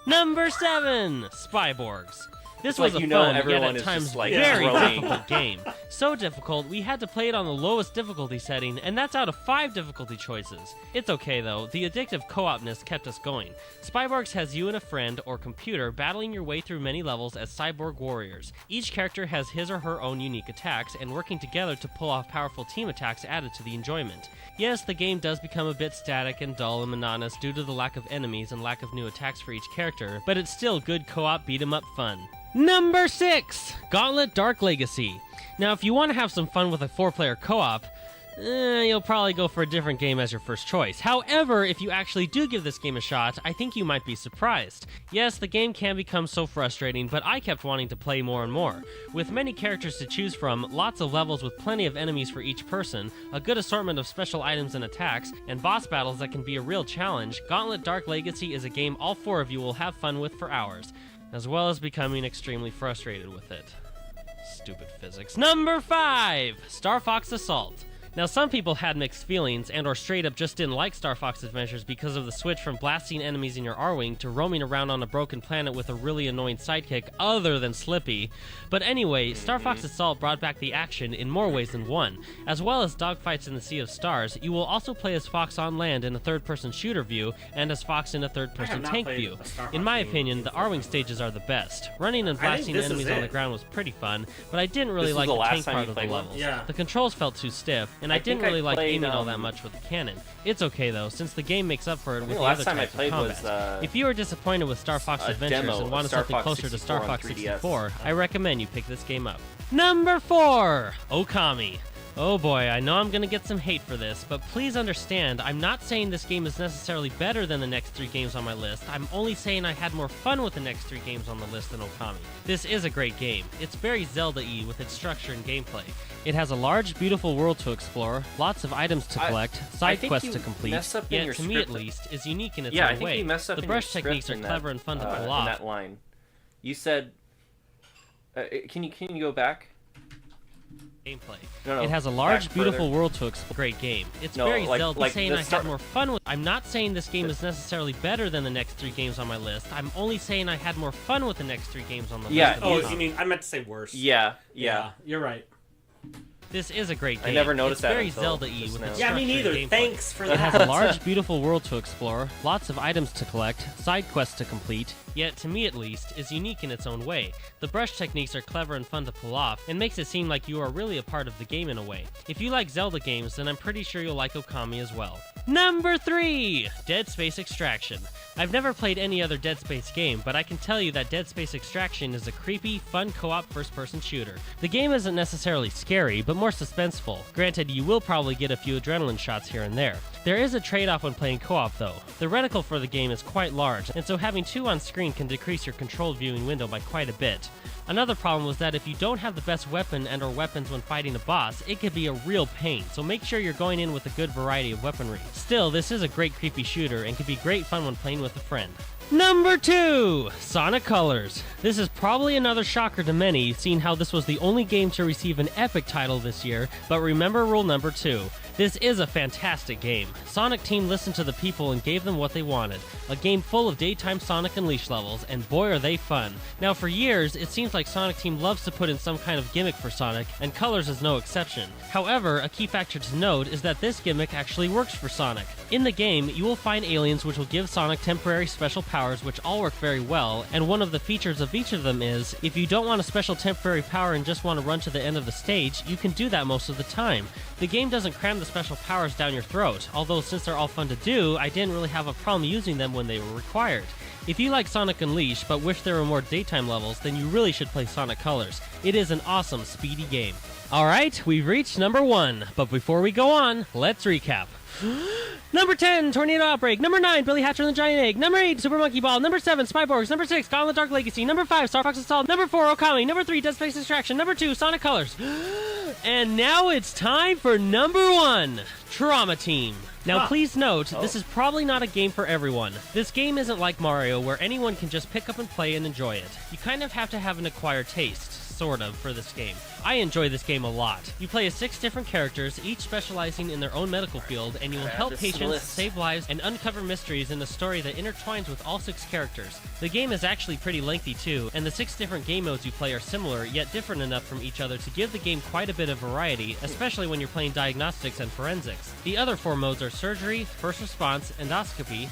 Number 7, Spyborgs. This Like, was a you know, fun, yet everyone at is times just, like, very throwing- difficult game. So difficult, we had to play it on the lowest difficulty setting, and that's out of 5 difficulty choices. It's okay though, the addictive co-opness kept us going. Spyborgs has you and a friend or computer battling your way through many levels as cyborg warriors. Each character has his or her own unique attacks, and working together to pull off powerful team attacks added to the enjoyment. Yes, the game does become a bit static and dull and monotonous due to the lack of enemies and lack of new attacks for each character, but it's still good co-op beat-em-up fun. Number 6, Gauntlet Dark Legacy. Now, if you want to have some fun with a 4-player co-op, you'll probably go for a different game as your first choice. However, if you actually do give this game a shot, I think you might be surprised. Yes, the game can become so frustrating, but I kept wanting to play more and more. With many characters to choose from, lots of levels with plenty of enemies for each person, a good assortment of special items and attacks, and boss battles that can be a real challenge, Gauntlet Dark Legacy is a game all 4 of you will have fun with for hours, as well as becoming extremely frustrated with it. Stupid physics. Number 5, Star Fox Assault. Now, some people had mixed feelings and or straight up just didn't like Star Fox Adventures because of the switch from blasting enemies in your R-Wing to roaming around on a broken planet with a really annoying sidekick other than Slippy. But anyway, Star Fox Assault brought back the action in more ways than one. As well as dogfights in the Sea of Stars, you will also play as Fox on land in a third-person shooter view and as Fox in a third-person tank view. In my opinion, the R-Wing stages are the best. Running and blasting enemies on the ground was pretty fun, but I didn't really like the tank part of the levels. Yeah. The controls felt too stiff, and I didn't really like aiming all that much with the cannon. It's okay though, since the game makes up for it with the other types of combat. If you are disappointed with Star Fox Adventures and wanted something closer to Star Fox 64, I recommend you pick this game up. Number 4, Okami. Oh boy, I know I'm gonna get some hate for this, but please understand, I'm not saying this game is necessarily better than the next 3 games on my list. I'm only saying I had more fun with the next 3 games on the list than Okami. This is a great game. It's very Zelda-y with its structure and gameplay. It has a large, beautiful world to explore, lots of items to collect, side quests to complete, yet to me at least, is unique in its own way. The brush techniques are clever and fun to pull off. In that line. You said... can you go back? Gameplay. No, it has a large, beautiful world to explore. Great game. It's very Zelda saying I had more fun with. I'm not saying this game is necessarily better than the next 3 games on my list. I'm only saying I had more fun with the next 3 games on the list. Oh, you mean I meant to say worse? Yeah. You're right. This is a great game. I never noticed that. It's very Zelda-y with its me neither. gameplay. Thanks for that. It has a large, beautiful world to explore, lots of items to collect, side quests to complete, yet, to me at least, is unique in its own way. The brush techniques are clever and fun to pull off, and makes it seem like you are really a part of the game in a way. If you like Zelda games, then I'm pretty sure you'll like Okami as well. Number 3, Dead Space Extraction. I've never played any other Dead Space game, but I can tell you that Dead Space Extraction is a creepy, fun co-op first-person shooter. The game isn't necessarily scary, but more suspenseful. Granted, you will probably get a few adrenaline shots here and there. There is a trade-off when playing co-op though. The reticle for the game is quite large, and so having 2 on screen can decrease your controlled viewing window by quite a bit. Another problem was that if you don't have the best weapon and or weapons when fighting a boss, it could be a real pain, so make sure you're going in with a good variety of weaponry. Still, this is a great creepy shooter and can be great fun when playing with a friend. Number 2, Sonic Colors. This is probably another shocker to many, seeing how this was the only game to receive an Epic title this year, but remember rule number 2. This is a fantastic game. Sonic Team listened to the people and gave them what they wanted. A game full of daytime Sonic Unleashed levels, and boy are they fun. Now for years, it seems like Sonic Team loves to put in some kind of gimmick for Sonic, and Colors is no exception. However, a key factor to note is that this gimmick actually works for Sonic. In the game, you will find aliens which will give Sonic temporary special powers which all work very well, and one of the features of each of them is, if you don't want a special temporary power and just want to run to the end of the stage, you can do that most of the time. The game doesn't cram the special powers down your throat, although since they're all fun to do, I didn't really have a problem using them when they were required. If you like Sonic Unleashed but wish there were more daytime levels, then you really should play Sonic Colors. It is an awesome, speedy game. Alright, we've reached number 1, but before we go on, let's recap. Number 10, Tornado Outbreak. Number 9, Billy Hatcher and the Giant Egg. Number 8, Super Monkey Ball. Number 7, Spyborgs. Number 6, Gauntlet Dark Legacy. Number 5, Star Fox Assault. Number 4, Okami. Number 3, Dead Space Extraction. Number 2, Sonic Colors. And now it's time for number 1, Trauma Team. Now please note, this is probably not a game for everyone. This game isn't like Mario where anyone can just pick up and play and enjoy it. You kind of have to have an acquired taste, sort of, for this game. I enjoy this game a lot. You play as 6 different characters, each specializing in their own medical field, and you will help patients, save lives, and uncover mysteries in a story that intertwines with all 6 characters. The game is actually pretty lengthy too, and the 6 different game modes you play are similar, yet different enough from each other to give the game quite a bit of variety, especially when you're playing diagnostics and forensics. The other 4 modes are surgery, first response, endoscopy,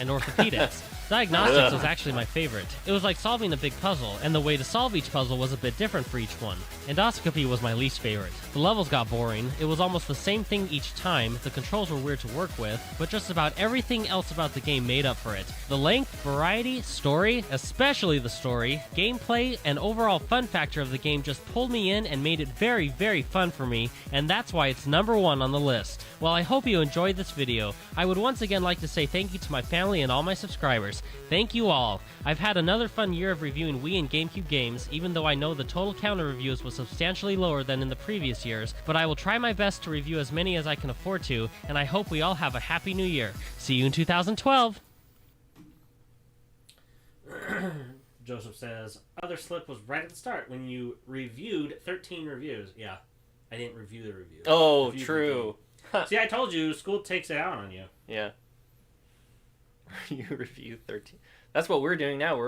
and orthopedics. Diagnostics was actually my favorite. It was like solving a big puzzle, and the way to solve each puzzle was a bit different for each one. Endoscopy was my least favorite. The levels got boring, it was almost the same thing each time, the controls were weird to work with, but just about everything else about the game made up for it. The length, variety, story, especially the story, gameplay, and overall fun factor of the game just pulled me in and made it very, very fun for me, and that's why it's number 1 on the list. Well, I hope you enjoyed this video. I would once again like to say thank you to my family and all my subscribers. Thank you all. I've had another fun year of reviewing Wii and GameCube games, even though I know the total count of reviews was substantially lower than in the previous years, but I will try my best to review as many as I can afford to, and I hope we all have a happy new year. See you in 2012! Joseph says, other slip was right at the start when you reviewed 13 reviews. Yeah, I didn't review the reviews. Oh, true. See, I told you, school takes it out on you. Yeah. You review 13. That's what we're doing now.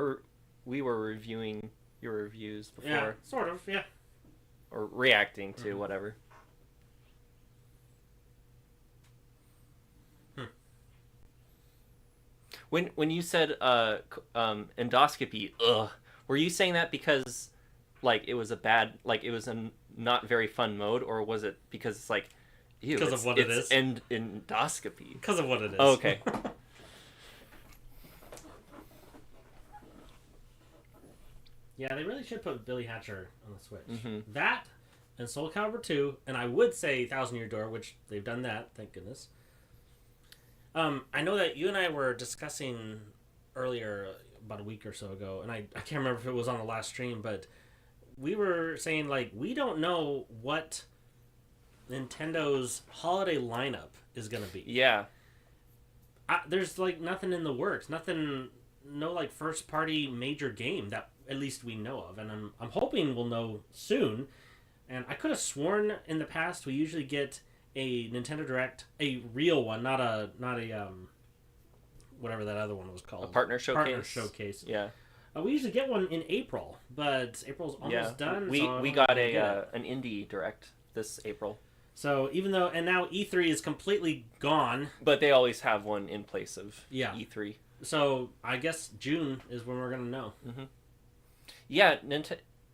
We were reviewing your reviews before. Yeah, sort of, yeah. Or reacting to whatever. When you said endoscopy, were you saying that because like it was a not very fun mode, or was it because it's like because of what it is? Endoscopy. Because of what it is. Oh, okay. Yeah, they really should put Billy Hatcher on the Switch. Mm-hmm. That and Soul Calibur 2, and I would say Thousand Year Door, which they've done that, thank goodness. I know that you and I were discussing earlier, about a week or so ago, and I can't remember if it was on the last stream, but we were saying, like, we don't know what Nintendo's holiday lineup is going to be. Yeah. There's, like, nothing in the works. No, like, first-party major game that at least we know of. And I'm hoping we'll know soon. And I could have sworn in the past we usually get a Nintendo Direct, a real one, not a whatever that other one was called. A partner showcase. Partner showcase. Yeah. We usually get one in April, but April's almost done. We got an indie Direct this April. So even though, and now E3 is completely gone. But they always have one in place of E3. So I guess June is when we're going to know. Mm-hmm. Yeah,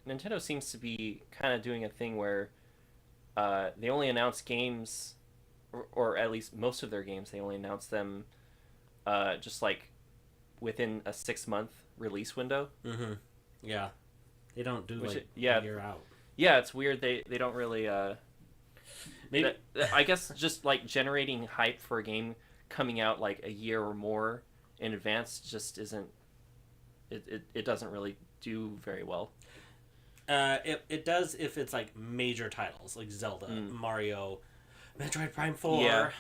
Nintendo seems to be kind of doing a thing where they only announce games, or at least most of their games, they only announce them just like within a 6-month release window. Mm-hmm. Yeah. They don't do a year out. Yeah, it's weird. They don't really... Maybe I guess just like generating hype for a game coming out like a year or more in advance just isn't... It doesn't really do very well. It does if it's like major titles like Zelda, Mario, Metroid Prime 4,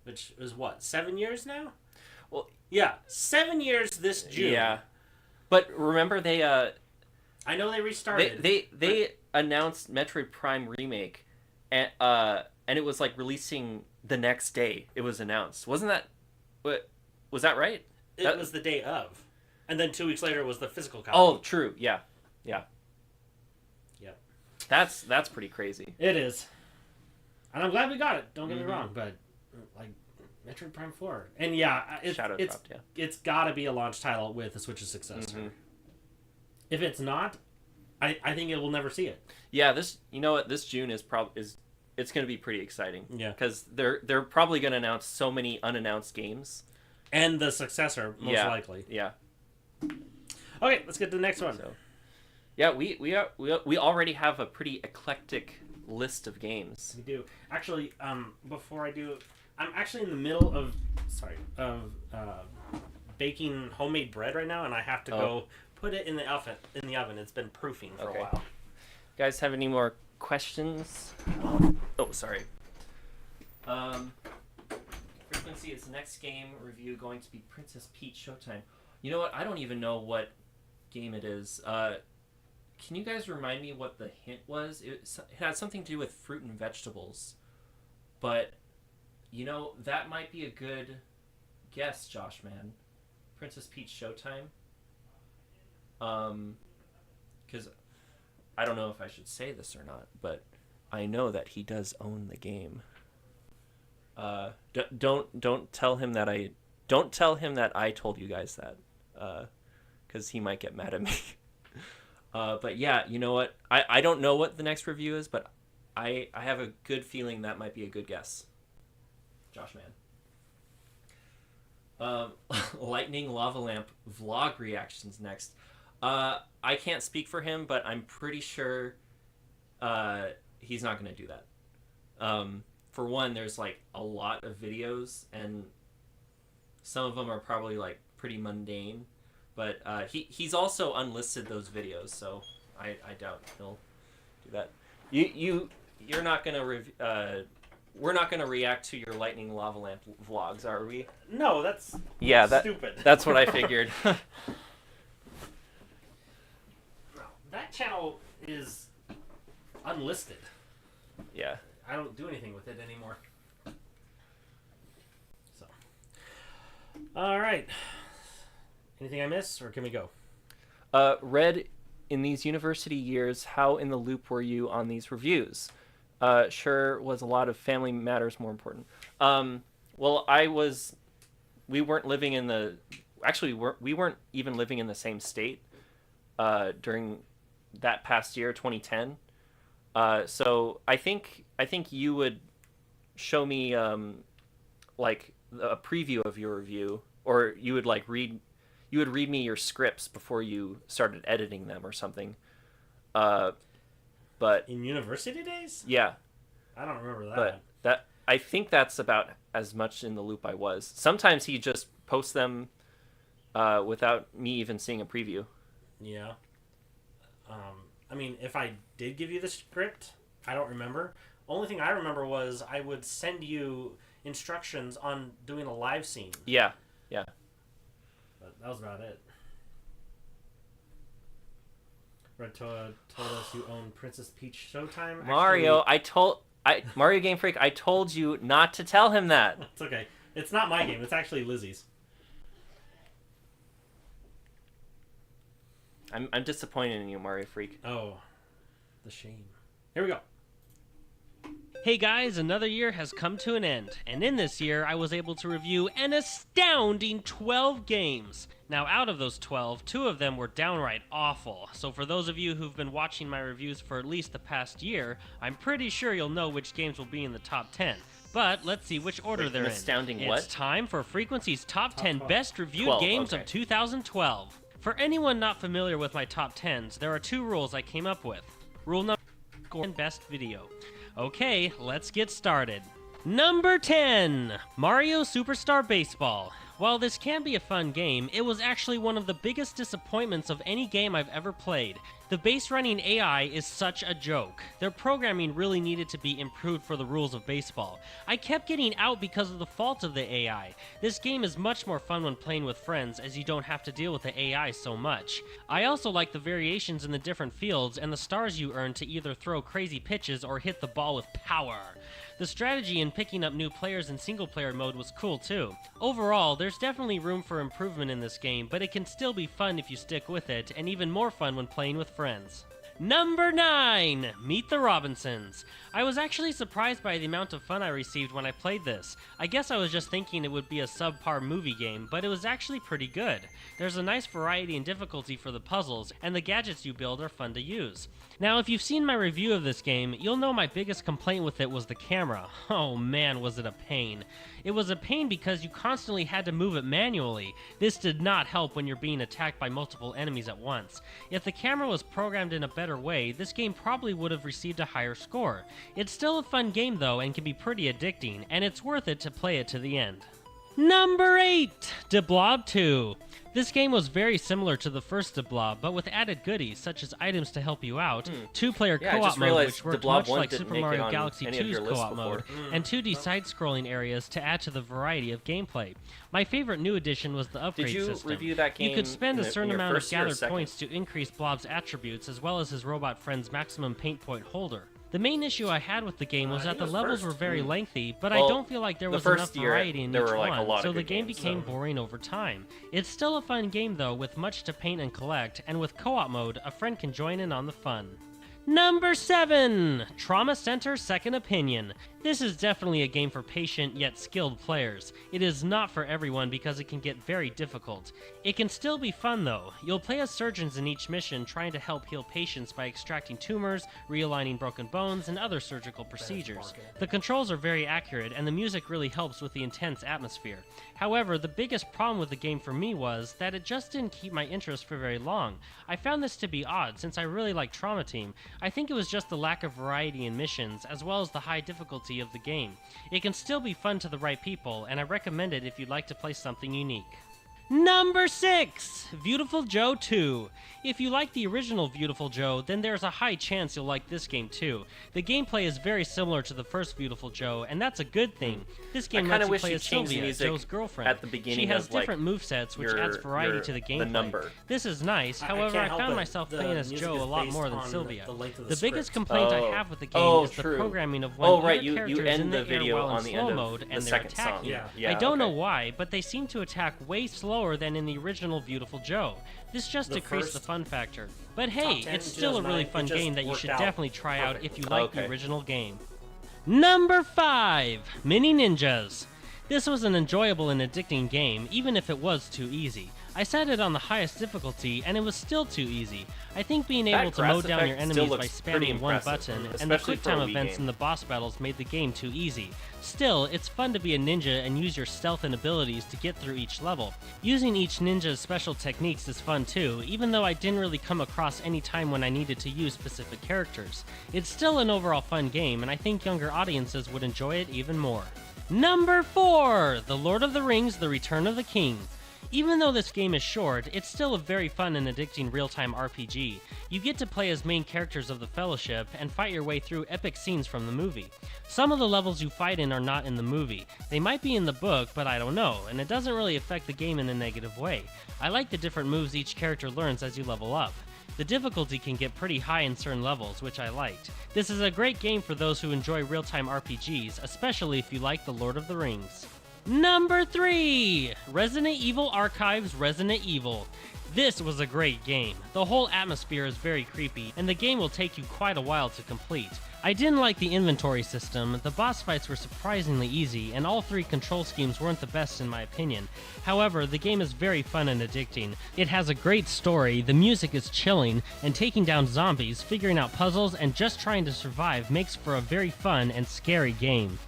which is what, 7 years now? Well, yeah, 7 years this June. Yeah, but remember they I know they restarted. They announced Metroid Prime Remake, and it was like releasing the next day. It was announced. Wasn't that? What was that right? It was the day of, and then 2 weeks later was the physical copy. Oh, true. Yeah. Yep. That's pretty crazy. It is, and I'm glad we got it. Don't get me wrong, but like Metroid Prime 4, and it's got to be a launch title with a Switch's successor. Mm-hmm. If it's not, I think it will never see it. Yeah, this June is it's going to be pretty exciting. Yeah, because they're probably going to announce so many unannounced games, and the successor most likely. Yeah. Okay, let's get to the next one. So, yeah, we already have a pretty eclectic list of games. We do. Actually, before I do, I'm actually in the middle of baking homemade bread right now, and I have to go put it in the oven. It's been proofing for a while. You guys have any more questions? Oh, sorry. Frequency is next game review going to be Princess Peach Showtime. You know what? I don't even know what game it is. Can you guys remind me what the hint was? It had something to do with fruit and vegetables. But, that might be a good guess, Josh, man. Princess Peach Showtime. Because I don't know if I should say this or not, but I know that he does own the game. Don't tell him that I told you guys that, because he might get mad at me. But yeah, you know what? I don't know what the next review is, but I have a good feeling that might be a good guess. Josh, man. Lightning Lava Lamp vlog reactions next. I can't speak for him, but I'm pretty sure he's not going to do that. For one, there's like a lot of videos, and some of them are probably like pretty mundane. But he's also unlisted those videos, so I doubt he'll do that. You're not gonna we're not gonna react to your Lightning Lava Lamp vlogs, are we? No, that's stupid. That's what I figured. That channel is unlisted. Yeah. I don't do anything with it anymore. So, all right. Anything I miss, or can we go? Red, in these university years, how in the loop were you on these reviews? Sure, was a lot of family matters more important. Well, we weren't living in the, actually, we weren't even living in the same state during that past year, 2010. So I think you would show me like a preview of your review, or you would like read me your scripts before you started editing them or something. But in university days? Yeah. I don't remember that. But I think that's about as much in the loop I was. Sometimes he just posts them without me even seeing a preview. Yeah. I mean, if I did give you the script, I don't remember. Only thing I remember was I would send you instructions on doing a live scene. Yeah. But that was about it. RedToa told us you own Princess Peach Showtime. Mario, Mario Game Freak, I told you not to tell him that. It's okay. It's not my game. It's actually Lizzie's. I'm disappointed in you, Mario Freak. Oh, the shame. Here we go. Hey guys, another year has come to an end, and in this year I was able to review an astounding 12 games. Now out of those 12, 2 of them were downright awful, so for those of you who've been watching my reviews for at least the past year, I'm pretty sure you'll know which games will be in the top 10. But let's see which order they're in. Astounding It's what? time for Frequency's top 10 12. best reviewed 12, games okay. of 2012. For anyone not familiar with my top 10s, there are 2 rules I came up with. Rule number 1, and best video. Okay, let's get started. Number 10, Mario Superstar Baseball. While this can be a fun game, it was actually one of the biggest disappointments of any game I've ever played. The base running AI is such a joke. Their programming really needed to be improved for the rules of baseball. I kept getting out because of the fault of the AI. This game is much more fun when playing with friends, as you don't have to deal with the AI so much. I also like the variations in the different fields and the stars you earn to either throw crazy pitches or hit the ball with power. The strategy in picking up new players in single-player mode was cool too. Overall, there's definitely room for improvement in this game, but it can still be fun if you stick with it, and even more fun when playing with friends. Number 9! Meet the Robinsons. I was actually surprised by the amount of fun I received when I played this. I guess I was just thinking it would be a subpar movie game, but it was actually pretty good. There's a nice variety and difficulty for the puzzles, and the gadgets you build are fun to use. Now, if you've seen my review of this game, you'll know my biggest complaint with it was the camera. Oh man, was it a pain. It was a pain because you constantly had to move it manually. This did not help when you're being attacked by multiple enemies at once. If the camera was programmed in a better way, this game probably would have received a higher score. It's still a fun game though, and can be pretty addicting, and it's worth it to play it to the end. Number 8, De Blob 2. This game was very similar to the first De Blob, but with added goodies such as items to help you out, two-player Yeah, I co-op just mode realized which worked De Blob much 1 like didn't Super make it Mario on Galaxy any of 2's your lists co-op mode, before. and 2D side-scrolling areas to add to the variety of gameplay. My favorite new addition was the upgrade Did you system. review that game You could spend a in certain your amount of first year or gathered second? points to increase Blob's attributes as well as his robot friend's maximum paint point holder. The main issue I had with the game was I that think the it was levels first. were very lengthy, but Well, I don't feel like there the was first enough year, variety in there each were, like, one, a lot of so the good game games, became so- boring over time. It's still a fun game though, with much to paint and collect, and with co-op mode, a friend can join in on the fun. Number 7, Trauma Center Second Opinion. This is definitely a game for patient yet skilled players. It is not for everyone because it can get very difficult. It can still be fun though. You'll play as surgeons in each mission trying to help heal patients by extracting tumors, realigning broken bones, and other surgical procedures. The controls are very accurate and the music really helps with the intense atmosphere. However, the biggest problem with the game for me was that it just didn't keep my interest for very long. I found this to be odd since I really like Trauma Team. I think it was just the lack of variety in missions as well as the high difficulty of the game. It can still be fun to the right people, and I recommend it if you'd like to play something unique. Number 6, Beautiful Joe 2. If you like the original Beautiful Joe, then there's a high chance you'll like this game too. The gameplay is very similar to the first Beautiful Joe, and that's a good thing. This game I kinda lets you wish play you as changed the Sylvia, music Joe's girlfriend. at the beginning She has of, like, different movesets, which your- adds variety to the the gameplay. number. This is nice, I however, can't I help found it. myself The playing as music Joe is a lot based more than on Sylvia. the length of The the biggest script. complaint I Oh. have with the game Oh, is the true. programming of when Oh, either right, you character is end in the the air video while on in the slow end of mode the and they're second song. attacking. Yeah, I don't know okay. why, but they seem to attack way slower than in the original Beautiful Joe. This just The decreased the first fun factor. But hey, 10 it's still a really 2009, fun it just game that you worked should out definitely try out if you perfectly. like Okay. the original game. Number 5, Mini Ninjas. This was an enjoyable and addicting game, even if it was too easy. I set it on the highest difficulty, and it was still too easy. I think being That able to grass mow down your effect still enemies by looks pretty spamming one impressive, button, and the especially quick for a time Wii events game. in the boss battles made the game too easy. Still, it's fun to be a ninja and use your stealth and abilities to get through each level. Using each ninja's special techniques is fun too, even though I didn't really come across any time when I needed to use specific characters. It's still an overall fun game, and I think younger audiences would enjoy it even more. Number 4, The Lord of the Rings: The Return of the King. Even though this game is short, it's still a very fun and addicting real-time RPG. You get to play as main characters of the Fellowship and fight your way through epic scenes from the movie. Some of the levels you fight in are not in the movie. They might be in the book, but I don't know, and it doesn't really affect the game in a negative way. I like the different moves each character learns as you level up. The difficulty can get pretty high in certain levels, which I liked. This is a great game for those who enjoy real-time RPGs, especially if you like The Lord of the Rings. Number 3, Resident Evil Archives Resident Evil. This was a great game. The whole atmosphere is very creepy, and the game will take you quite a while to complete. I didn't like the inventory system, the boss fights were surprisingly easy, and all 3 control schemes weren't the best in my opinion. However, the game is very fun and addicting. It has a great story, the music is chilling, and taking down zombies, figuring out puzzles, and just trying to survive makes for a very fun and scary game.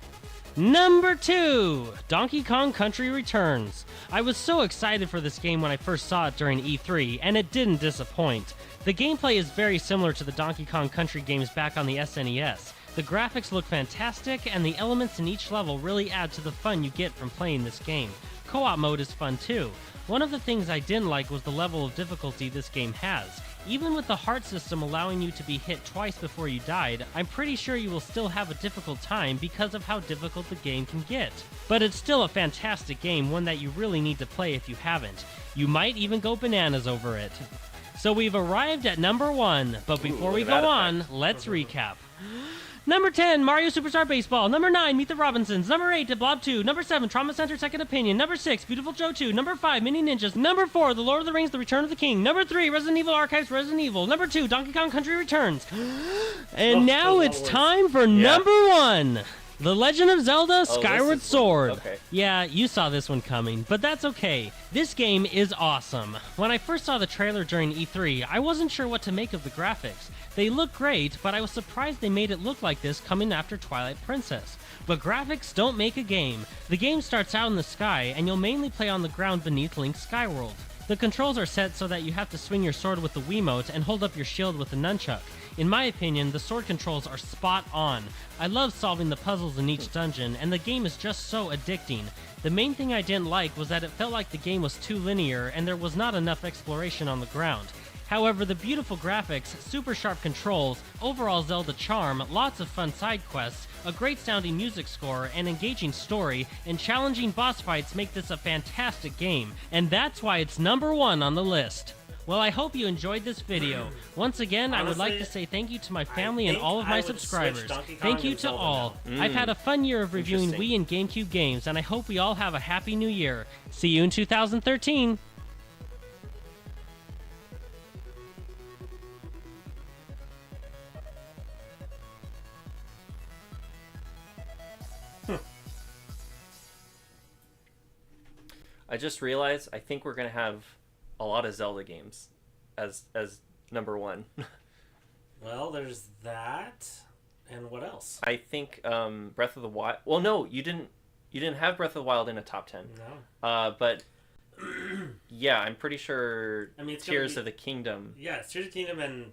Number 2, Donkey Kong Country Returns. I was so excited for this game when I first saw it during E3, and it didn't disappoint. The gameplay is very similar to the Donkey Kong Country games back on the SNES. The graphics look fantastic, and the elements in each level really add to the fun you get from playing this game. Co-op mode is fun too. One of the things I didn't like was the level of difficulty this game has. Even with the heart system allowing you to be hit twice before you died, I'm pretty sure you will still have a difficult time because of how difficult the game can get. But it's still a fantastic game, one that you really need to play if you haven't. You might even go bananas over it. So we've arrived at number 1, but before we look go at that on, let's recap. Number 10, Mario Superstar Baseball. Number 9, Meet the Robinsons. Number 8, De Blob 2. Number 7, Trauma Center Second Opinion. Number 6, Beautiful Joe 2. Number 5, Mini Ninjas. Number 4, The Lord of the Rings: The Return of the King. Number 3, Resident Evil Archives Resident Evil. Number 2, Donkey Kong Country Returns. And now those it's all time for number 1. The Legend of Zelda Skyward this is Sword. okay. Yeah, you saw this one coming, but that's okay. This game is awesome. When I first saw the trailer during E3, I wasn't sure what to make of the graphics. They look great, but I was surprised they made it look like this coming after Twilight Princess. But graphics don't make a game. The game starts out in the sky, and you'll mainly play on the ground beneath Link's Skyworld. The controls are set so that you have to swing your sword with the Wiimote and hold up your shield with the nunchuck. In my opinion, the sword controls are spot on. I love solving the puzzles in each dungeon, and the game is just so addicting. The main thing I didn't like was that it felt like the game was too linear and there was not enough exploration on the ground. However, the beautiful graphics, super sharp controls, overall Zelda charm, lots of fun side quests, a great sounding music score, an engaging story, and challenging boss fights make this a fantastic game, and that's why it's number 1 on the list. Well, I hope you enjoyed this video. Once again, I would like to say thank you to my family and all of my subscribers. Thank you to all. I've had a fun year of reviewing Wii and GameCube games, and I hope we all have a happy new year. See you in 2013! I just realized I think we're gonna have a lot of Zelda games as number 1. Well, there's that, and what else? I think Breath of the Wild. Well, no, you didn't have Breath of the Wild in a top 10. No. But yeah, I'm pretty sure. I mean, it's Tears of the Kingdom. Yeah, it's Tears of the Kingdom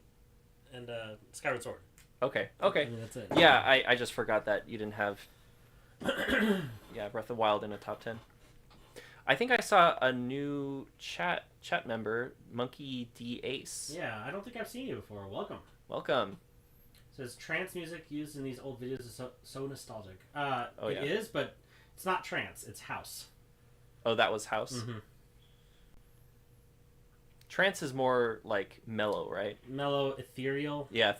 and Skyward Sword. Okay. I mean, that's it. Yeah, I just forgot that you didn't have. Yeah, Breath of the Wild in a top 10. I think I saw a new chat member, Monkey D Ace. Yeah, I don't think I've seen you before. Welcome. It says trance music used in these old videos is so nostalgic. It is, but it's not trance. It's house. Oh, that was house. Mm-hmm. Trance is more like mellow, right? Mellow, ethereal. Yeah.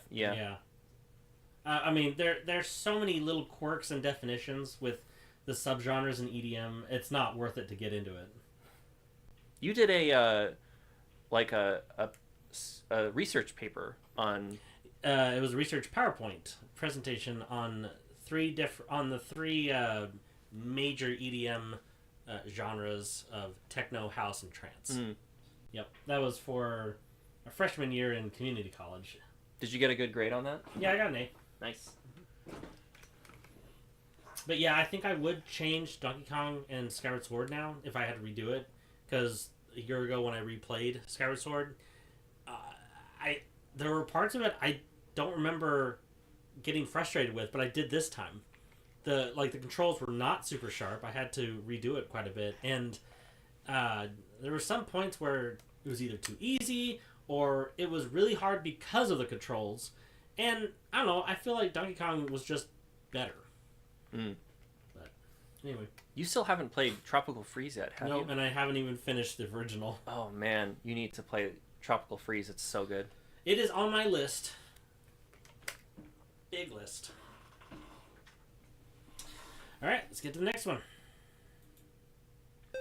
I mean, there's so many little quirks and definitions with the subgenres in EDM. It's not worth it to get into it. You did a research paper on. It was a research PowerPoint presentation on the three major EDM genres of techno, house, and trance. Mm. Yep, that was for a freshman year in community college. Did you get a good grade on that? Yeah, I got an A. Nice. But yeah, I think I would change Donkey Kong and Skyward Sword now if I had to redo it, because a year ago when I replayed Skyward Sword, there were parts of it I don't remember getting frustrated with, but I did this time. The controls were not super sharp. I had to redo it quite a bit, and there were some points where it was either too easy or it was really hard because of the controls. And I don't know, I feel like Donkey Kong was just better. Mm. But anyway. You still haven't played Tropical Freeze yet, have you? No, and I haven't even finished the original. Oh man, you need to play Tropical Freeze. It's so good. It is on my list. Big list. Alright, let's get to the next one.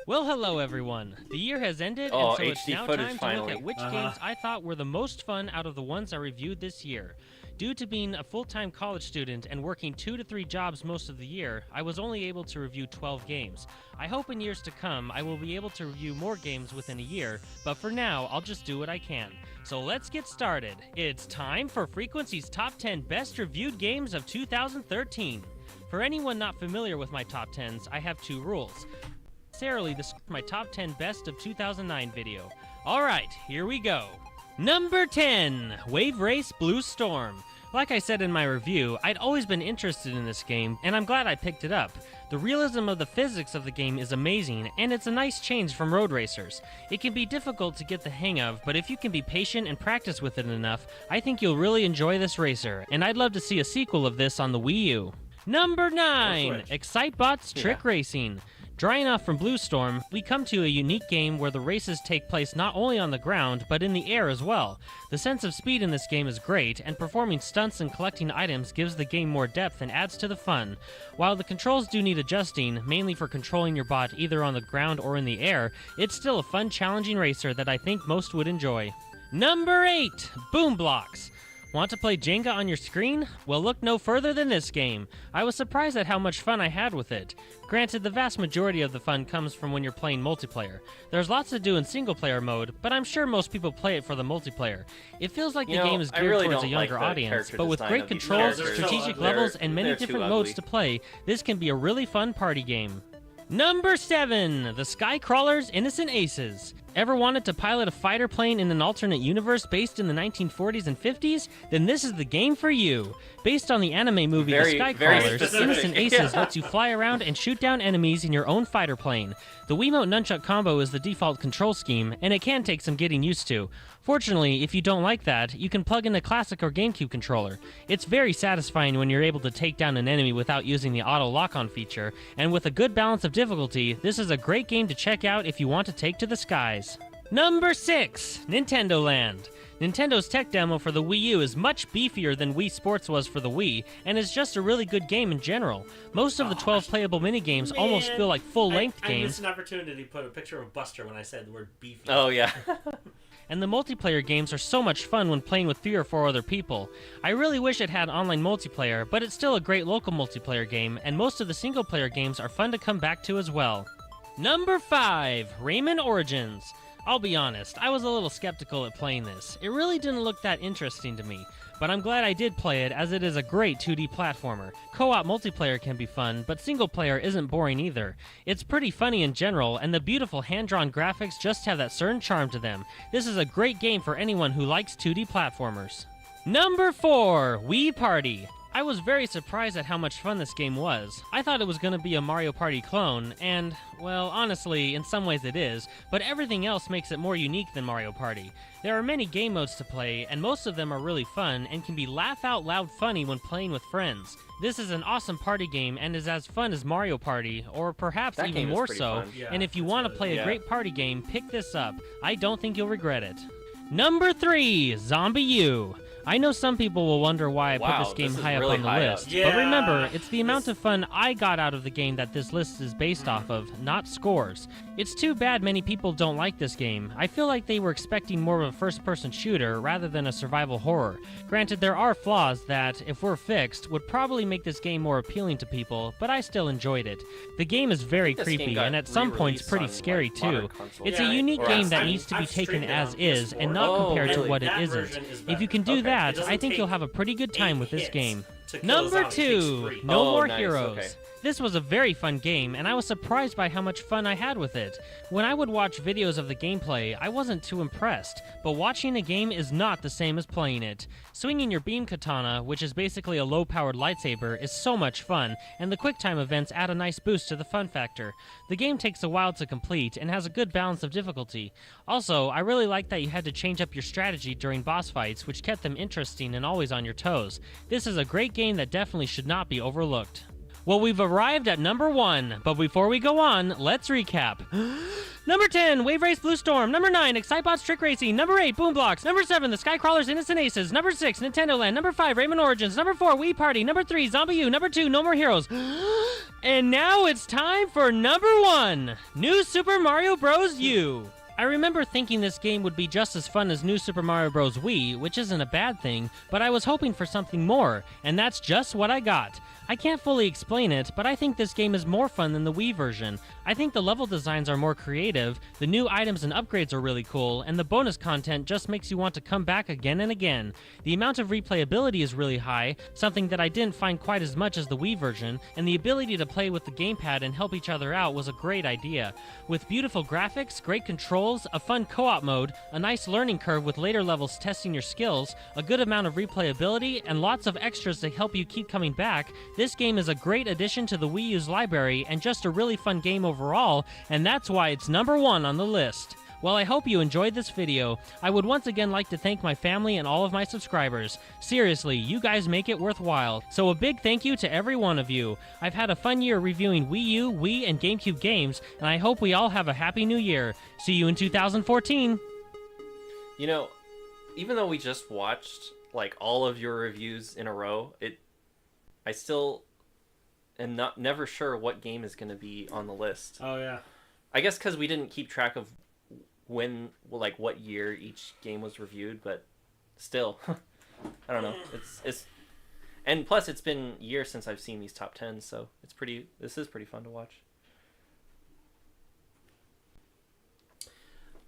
Well, hello everyone. The year has ended, Oh, and so it's HD now footage time to finally. look at which games I thought were the most fun out of the ones I reviewed this year. Due to being a full-time college student and working 2 to 3 jobs most of the year, I was only able to review 12 games. I hope in years to come I will be able to review more games within a year, but for now I'll just do what I can. So let's get started. It's time for FreQuency's Top 10 Best Reviewed Games of 2013. For anyone not familiar with my top 10s, I have 2 rules. Necessarily my top 10 best of 2009 video. Alright, here we go. Number 10, Wave Race Blue Storm. Like I said in my review, I'd always been interested in this game, and I'm glad I picked it up. The realism of the physics of the game is amazing, and it's a nice change from Road Racers. It can be difficult to get the hang of, but if you can be patient and practice with it enough, I think you'll really enjoy this racer, and I'd love to see a sequel of this on the Wii U. Number 9, Excitebot's Trick Racing. Drying off from Blue Storm, we come to a unique game where the races take place not only on the ground, but in the air as well. The sense of speed in this game is great, and performing stunts and collecting items gives the game more depth and adds to the fun. While the controls do need adjusting, mainly for controlling your bot either on the ground or in the air, it's still a fun, challenging racer that I think most would enjoy. Number 8, Boom Blocks. Want to play Jenga on your screen? Well, look no further than this game. I was surprised at how much fun I had with it. Granted, the vast majority of the fun comes from when you're playing multiplayer. There's lots to do in single-player mode, but I'm sure most people play it for the multiplayer. It feels like the game is geared towards a younger audience, but with great controls, strategic levels, and many different modes to play, this can be a really fun party game. Number 7, The Skycrawler's Innocent Aces. Ever wanted to pilot a fighter plane in an alternate universe based in the 1940s and 50s? Then this is the game for you. Based on the anime movie The Skycrawlers, specific. Innocent Aces Yeah. lets you fly around and shoot down enemies in your own fighter plane. The Wiimote Nunchuck combo is the default control scheme, and it can take some getting used to. Fortunately, if you don't like that, you can plug in a classic or GameCube controller. It's very satisfying when you're able to take down an enemy without using the auto lock-on feature, and with a good balance of difficulty, this is a great game to check out if you want to take to the skies. Number 6, Nintendo Land. Nintendo's tech demo for the Wii U is much beefier than Wii Sports was for the Wii, and is just a really good game in general. Most of the 12 playable minigames almost feel like full-length I games. missed an opportunity to put a picture of Buster when I said the word beefy. Oh, yeah. And the multiplayer games are so much fun when playing with 3 or 4 other people. I really wish it had online multiplayer, but it's still a great local multiplayer game, and most of the single-player games are fun to come back to as well. Number 5, Rayman Origins. I'll be honest, I was a little skeptical at playing this. It really didn't look that interesting to me, but I'm glad I did play it as it is a great 2D platformer. Co-op multiplayer can be fun, but single player isn't boring either. It's pretty funny in general, and the beautiful hand-drawn graphics just have that certain charm to them. This is a great game for anyone who likes 2D platformers. Number 4, Wii Party. I was very surprised at how much fun this game was. I thought it was going to be a Mario Party clone, and, well, honestly, in some ways it is, but everything else makes it more unique than Mario Party. There are many game modes to play, and most of them are really fun and can be laugh-out-loud funny when playing with friends. This is an awesome party game and is as fun as Mario Party, or perhaps That even game is more pretty so, fun. Yeah, and if you that's want to really play good. a great party game, pick this up. I don't think you'll regret it. Number 3, Zombie U. I know some people will wonder why I Wow, put this game this is high up really on the high up. list, Yeah. but remember, it's the amount of fun I got out of the game that this list is based off of, not scores. It's too bad many people don't like this game. I feel like they were expecting more of a first-person shooter rather than a survival horror. Granted, there are flaws that, if were fixed, would probably make this game more appealing to people, but I still enjoyed it. The game is very This game creepy, got and at some points re-released pretty on, scary like, modern too. consoles. It's Yeah, a unique or game else- that I mean, needs to be I've taken streamed it as on is, PS4. and not Oh, compared to really? what it That isn't. version is If better. you can do Okay. It that, doesn't I think take you'll have a pretty good time 8 with this hits game. to kill a Number zombie. It takes 2, 3. No Oh, More nice, Heroes. okay. This was a very fun game, and I was surprised by how much fun I had with it. When I would watch videos of the gameplay, I wasn't too impressed, but watching a game is not the same as playing it. Swinging your beam katana, which is basically a low-powered lightsaber, is so much fun, and the QuickTime events add a nice boost to the fun factor. The game takes a while to complete, and has a good balance of difficulty. Also, I really like that you had to change up your strategy during boss fights, which kept them interesting and always on your toes. This is a great game that definitely should not be overlooked. Well, we've arrived at number 1, but before we go on, let's recap. Number 10, Wave Race Blue Storm. Number 9, Excitebots Trick Racing. Number 8, Boom Blocks. Number 7, The Skycrawlers Innocent Aces. Number 6, Nintendo Land. Number 5, Rayman Origins. Number 4, Wii Party. Number 3, Zombie U. Number 2, No More Heroes. And now it's time for number 1, New Super Mario Bros. U. I remember thinking this game would be just as fun as New Super Mario Bros. Wii, which isn't a bad thing, but I was hoping for something more, and that's just what I got. I can't fully explain it, but I think this game is more fun than the Wii version. I think the level designs are more creative, the new items and upgrades are really cool, and the bonus content just makes you want to come back again and again. The amount of replayability is really high, something that I didn't find quite as much as the Wii version, and the ability to play with the gamepad and help each other out was a great idea. With beautiful graphics, great controls, a fun co-op mode, a nice learning curve with later levels testing your skills, a good amount of replayability, and lots of extras to help you keep coming back, this game is a great addition to the Wii U's library and just a really fun game overall, and that's why it's number 1 on the list. Well, I hope you enjoyed this video. I would once again like to thank my family and all of my subscribers. Seriously, you guys make it worthwhile. So a big thank you to every one of you. I've had a fun year reviewing Wii U, Wii, and GameCube games, and I hope we all have a happy new year. See you in 2014. You know, even though we just watched like all of your reviews in a row, I still am never sure what game is going to be on the list. Oh yeah. I guess because we didn't keep track of what year each game was reviewed, but still, I don't know. It's and plus it's been years since I've seen these top 10s, so this is pretty fun to watch.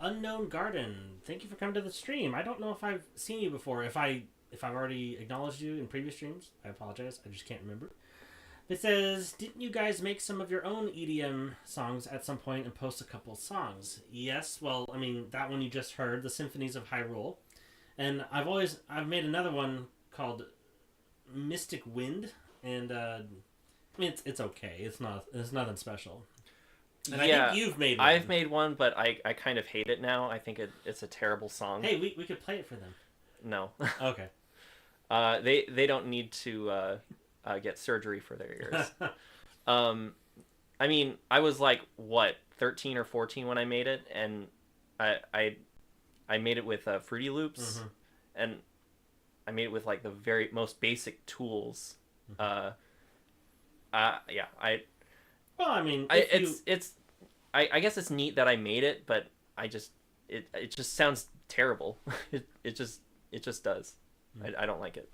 Unknown Garden, thank you for coming to the stream. I don't know if I've seen you before. If I've already acknowledged you in previous streams, I apologize. I just can't remember. It says, didn't you guys make some of your own EDM songs at some point and post a couple songs? Yes, well, I mean, that one you just heard, The Symphonies of Hyrule. And I've made another one called Mystic Wind, and I mean, it's okay. It's nothing special. And yeah, I think you've made one. I've made one, but I kind of hate it now. I think it's a terrible song. Hey, we could play it for them. No. Okay. They don't need to get surgery for their ears. I mean, I was like, what, 13 or 14 when I made it, and I made it with Fruity Loops, and I made it with like the very most basic tools. Yeah, Well, I mean, I guess it's neat that I made it, but it just sounds terrible. it just does. I don't like it.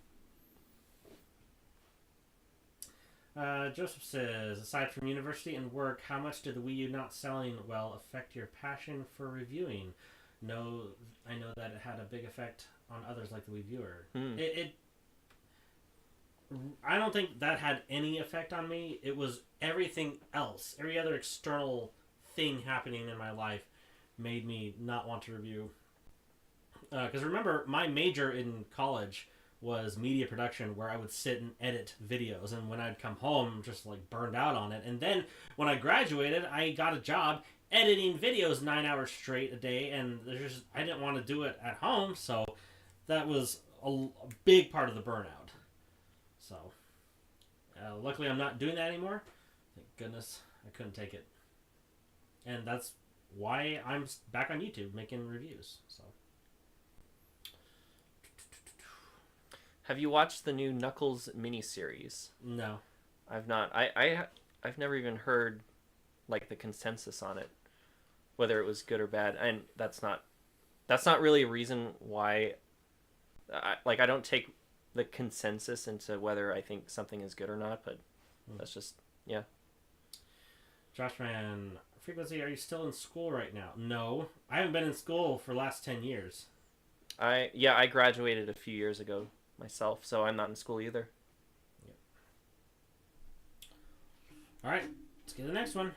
Joseph says, aside from university and work, how much did the Wii U not selling well affect your passion for reviewing? No, I know that it had a big effect on others like the Wii viewer. I don't think that had any effect on me. It was everything else. Every other external thing happening in my life made me not want to review. Because remember, my major in college was media production, where I would sit and edit videos, and when I'd come home, just like burned out on it. And then when I graduated, I got a job editing videos 9 hours straight a day, and I didn't want to do it at home, so that was a big part of the burnout. So luckily I'm not doing that anymore. Thank goodness. I couldn't take it, and that's why I'm back on YouTube making reviews. So have you watched the new Knuckles miniseries? No, I've not. I've never even heard like the consensus on it, whether it was good or bad, and that's not really a reason why. I don't take the consensus into whether I think something is good or not, but that's just, yeah. Joshman, Frequency, are you still in school right now? No, I haven't been in school for the last 10 years. I graduated a few years ago myself, so I'm not in school either. Yep. All right, let's get to the next one.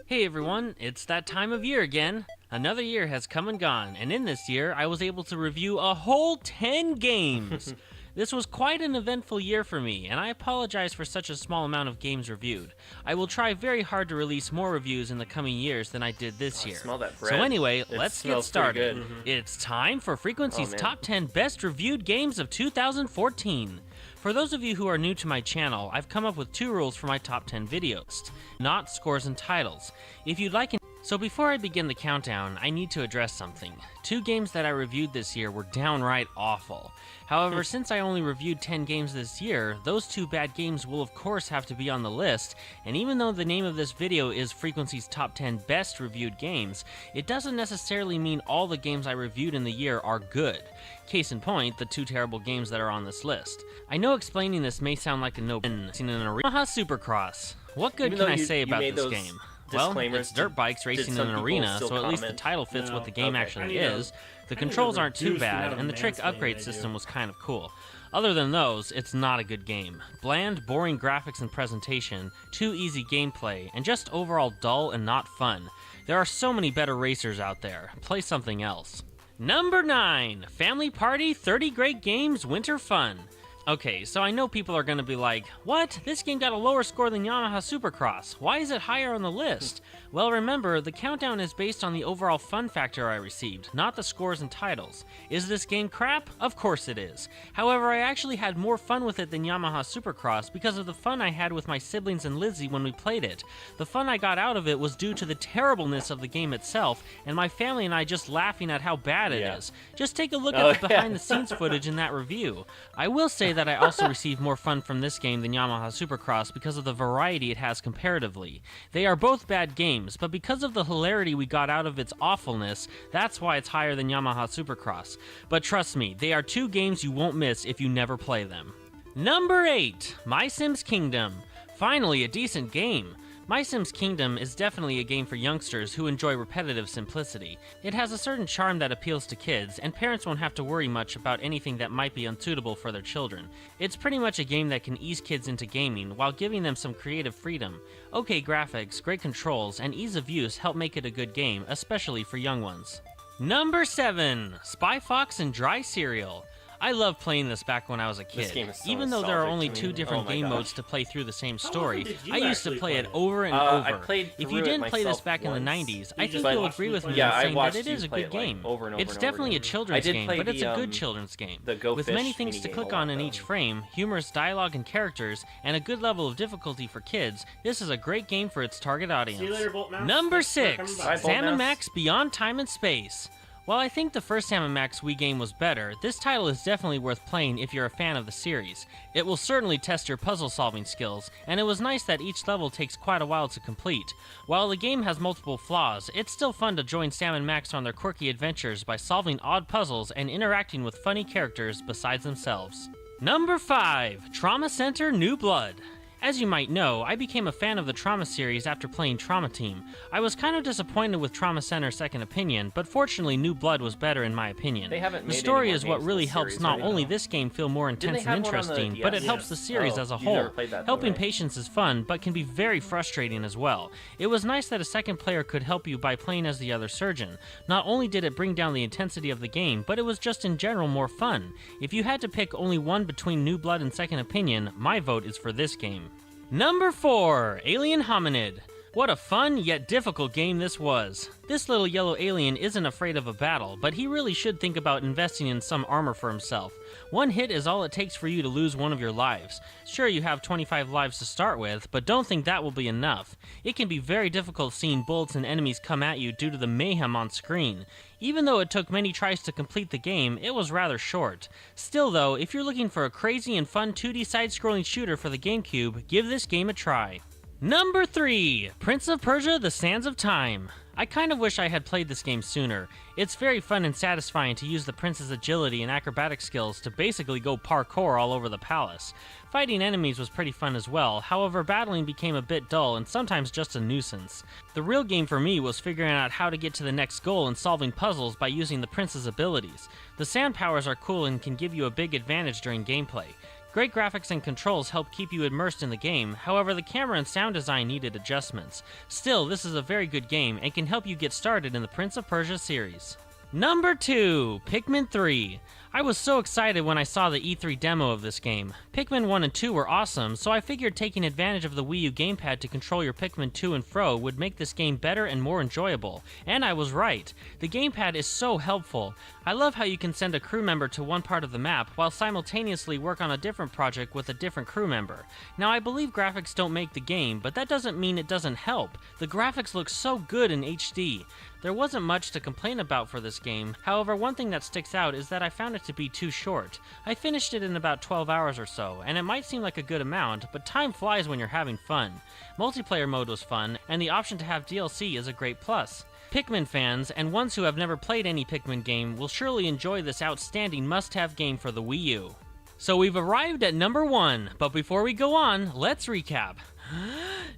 Hey everyone, it's that time of year again. Another year has come and gone, and in this year, I was able to review a whole 10 games. This was quite an eventful year for me, and I apologize for such a small amount of games reviewed. I will try very hard to release more reviews in the coming years than I did this year. Smell that bread. So anyway, let's get started. Good. It's time for Frequency's Top 10 Best Reviewed Games of 2014. For those of you who are new to my channel, I've come up with 2 rules for my top 10 videos, not scores and titles. If you'd like So before I begin the countdown, I need to address something. 2 games that I reviewed this year were downright awful. However, since I only reviewed 10 games this year, those 2 bad games will of course have to be on the list, and even though the name of this video is Frequency's Top 10 Best Reviewed Games, it doesn't necessarily mean all the games I reviewed in the year are good. Case in point, the 2 terrible games that are on this list. I know explaining this may sound like a no-brainer. Yamaha Supercross. What good can I say about this game? Well, it's dirt bikes racing in an arena, so at least the title fits what the game actually is. The controls aren't too bad, and the trick upgrade system was kind of cool. Other than those, it's not a good game. Bland, boring graphics and presentation, too easy gameplay, and just overall dull and not fun. There are so many better racers out there. Play something else. Number 9, Family Party 30 Great Games Winter Fun. Okay, so I know people are going to be like, what? This game got a lower score than Yamaha Supercross. Why is it higher on the list? Well, remember, the countdown is based on the overall fun factor I received, not the scores and titles. Is this game crap? Of course it is. However, I actually had more fun with it than Yamaha Supercross because of the fun I had with my siblings and Lizzie when we played it. The fun I got out of it was due to the terribleness of the game itself, and my family and I just laughing at how bad it is. Just take a look at the behind-the-scenes footage in that review. I will say that I also received more fun from this game than Yamaha Supercross because of the variety it has comparatively. They are both bad games, but because of the hilarity we got out of its awfulness, that's why it's higher than Yamaha Supercross. But trust me, they are 2 games you won't miss if you never play them. Number 8, My Sims Kingdom. Finally, a decent game. My Sims Kingdom is definitely a game for youngsters who enjoy repetitive simplicity. It has a certain charm that appeals to kids, and parents won't have to worry much about anything that might be unsuitable for their children. It's pretty much a game that can ease kids into gaming while giving them some creative freedom. Okay graphics, great controls, and ease of use help make it a good game, especially for young ones. Number 7, Spy Fox and Dry Cereal. I loved playing this back when I was a kid. This game is so Even though there are nostalgic only to me. 2 different Oh my game gosh. modes to play through the same story, did you I used to actually play play it it? over and I over. played If through you it didn't play this myself back in the once. 90s, I You think just you'll watched agree me with play me it? in Yeah, I saying that watched it you is a play good it, like, game. over and over It's and over definitely a again. children's I did game, play but it's the, a good children's game. the Go With Fish many things to minigame click a lot, on in though. each frame, humorous dialogue and characters, and a good level of difficulty for kids, this is a great game for its target audience. See you later, Bolt Mouse. Number Thanks for 6, coming by. Bye, Bolt Sam Mouse. & Max Beyond Time and Space. While I think the first Sam & Max Wii game was better, this title is definitely worth playing if you're a fan of the series. It will certainly test your puzzle-solving skills, and it was nice that each level takes quite a while to complete. While the game has multiple flaws, it's still fun to join Sam & Max on their quirky adventures by solving odd puzzles and interacting with funny characters besides themselves. Number 5, Trauma Center New Blood. As you might know, I became a fan of the Trauma series after playing Trauma Team. I was kind of disappointed with Trauma Center Second Opinion, but fortunately New Blood was better in my opinion. They haven't The made story any more is what games in really this helps series, not right? only this game feel more Didn't intense they and have one on the interesting, but it DS? helps the series Oh, as a you've never whole. played that, though, Helping right? patients is fun, but can be very frustrating as well. It was nice that a second player could help you by playing as the other surgeon. Not only did it bring down the intensity of the game, but it was just in general more fun. If you had to pick only one between New Blood and Second Opinion, my vote is for this game. Number 4, Alien Hominid. What a fun yet difficult game this was. This little yellow alien isn't afraid of a battle, but he really should think about investing in some armor for himself. One hit is all it takes for you to lose one of your lives. Sure, you have 25 lives to start with, but don't think that will be enough. It can be very difficult seeing bullets and enemies come at you due to the mayhem on screen. Even though it took many tries to complete the game, it was rather short. Still though, if you're looking for a crazy and fun 2D side-scrolling shooter for the GameCube, give this game a try. Number 3, Prince of Persia: The Sands of Time. I kind of wish I had played this game sooner. It's very fun and satisfying to use the prince's agility and acrobatic skills to basically go parkour all over the palace. Fighting enemies was pretty fun as well, however battling became a bit dull and sometimes just a nuisance. The real game for me was figuring out how to get to the next goal and solving puzzles by using the prince's abilities. The sand powers are cool and can give you a big advantage during gameplay. Great graphics and controls help keep you immersed in the game, however the camera and sound design needed adjustments. Still, this is a very good game and can help you get started in the Prince of Persia series. Number 2, Pikmin 3. I was so excited when I saw the E3 demo of this game. Pikmin 1 and 2 were awesome, so I figured taking advantage of the Wii U gamepad to control your Pikmin to and fro would make this game better and more enjoyable. And I was right. The gamepad is so helpful. I love how you can send a crew member to one part of the map while simultaneously work on a different project with a different crew member. Now I believe graphics don't make the game, but that doesn't mean it doesn't help. The graphics look so good in HD. There wasn't much to complain about for this game, however one thing that sticks out is that I found it to be too short. I finished it in about 12 hours or so, and it might seem like a good amount, but time flies when you're having fun. Multiplayer mode was fun, and the option to have DLC is a great plus. Pikmin fans, and ones who have never played any Pikmin game, will surely enjoy this outstanding must-have game for the Wii U. So we've arrived at number 1, but before we go on, let's recap.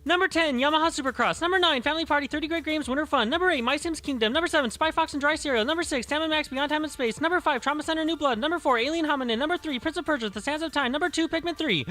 Number 10, Yamaha Supercross. Number 9, Family Party 30 Great Games Winter Fun. Number 8, My Sims Kingdom. Number 7, Spy Fox and Dry Cereal. Number 6, Sam & Max Beyond Time and Space. Number 5, Trauma Center New Blood. Number 4, Alien Hominid. Number 3, Prince of Persia: The Sands of Time. Number 2, Pikmin 3.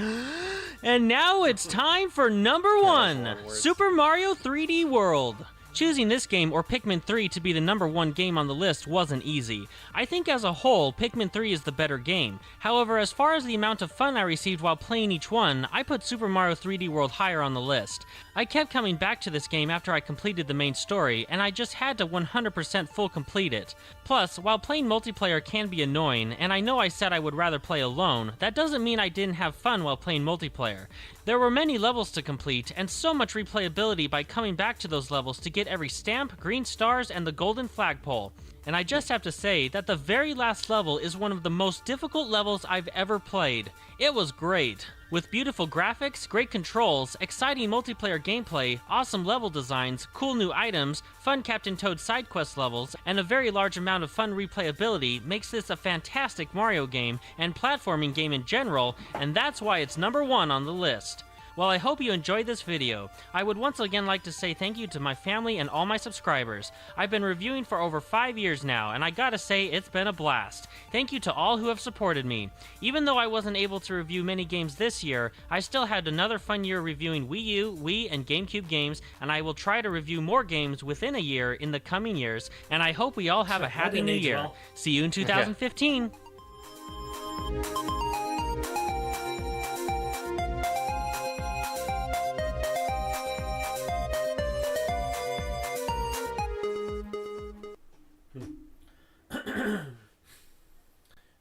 And now it's time for number 1, Super Mario 3D World. Choosing this game or Pikmin 3 to be the number 1 game on the list wasn't easy. I think as a whole, Pikmin 3 is the better game. However, as far as the amount of fun I received while playing each one, I put Super Mario 3D World higher on the list. I kept coming back to this game after I completed the main story, and I just had to 100% full complete it. Plus, while playing multiplayer can be annoying, and I know I said I would rather play alone, that doesn't mean I didn't have fun while playing multiplayer. There were many levels to complete, and so much replayability by coming back to those levels to get every stamp, green stars, and the golden flagpole. And I just have to say that the very last level is one of the most difficult levels I've ever played. It was great. With beautiful graphics, great controls, exciting multiplayer gameplay, awesome level designs, cool new items, fun Captain Toad side quest levels, and a very large amount of fun replayability makes this a fantastic Mario game and platforming game in general, and that's why it's number 1 on the list. Well, I hope you enjoyed this video. I would once again like to say thank you to my family and all my subscribers. I've been reviewing for over 5 years now, and I gotta say, it's been a blast. Thank you to all who have supported me. Even though I wasn't able to review many games this year, I still had another fun year reviewing Wii U, Wii, and GameCube games, and I will try to review more games within a year in the coming years, and I hope we all have a happy new year. well. See you in 2015.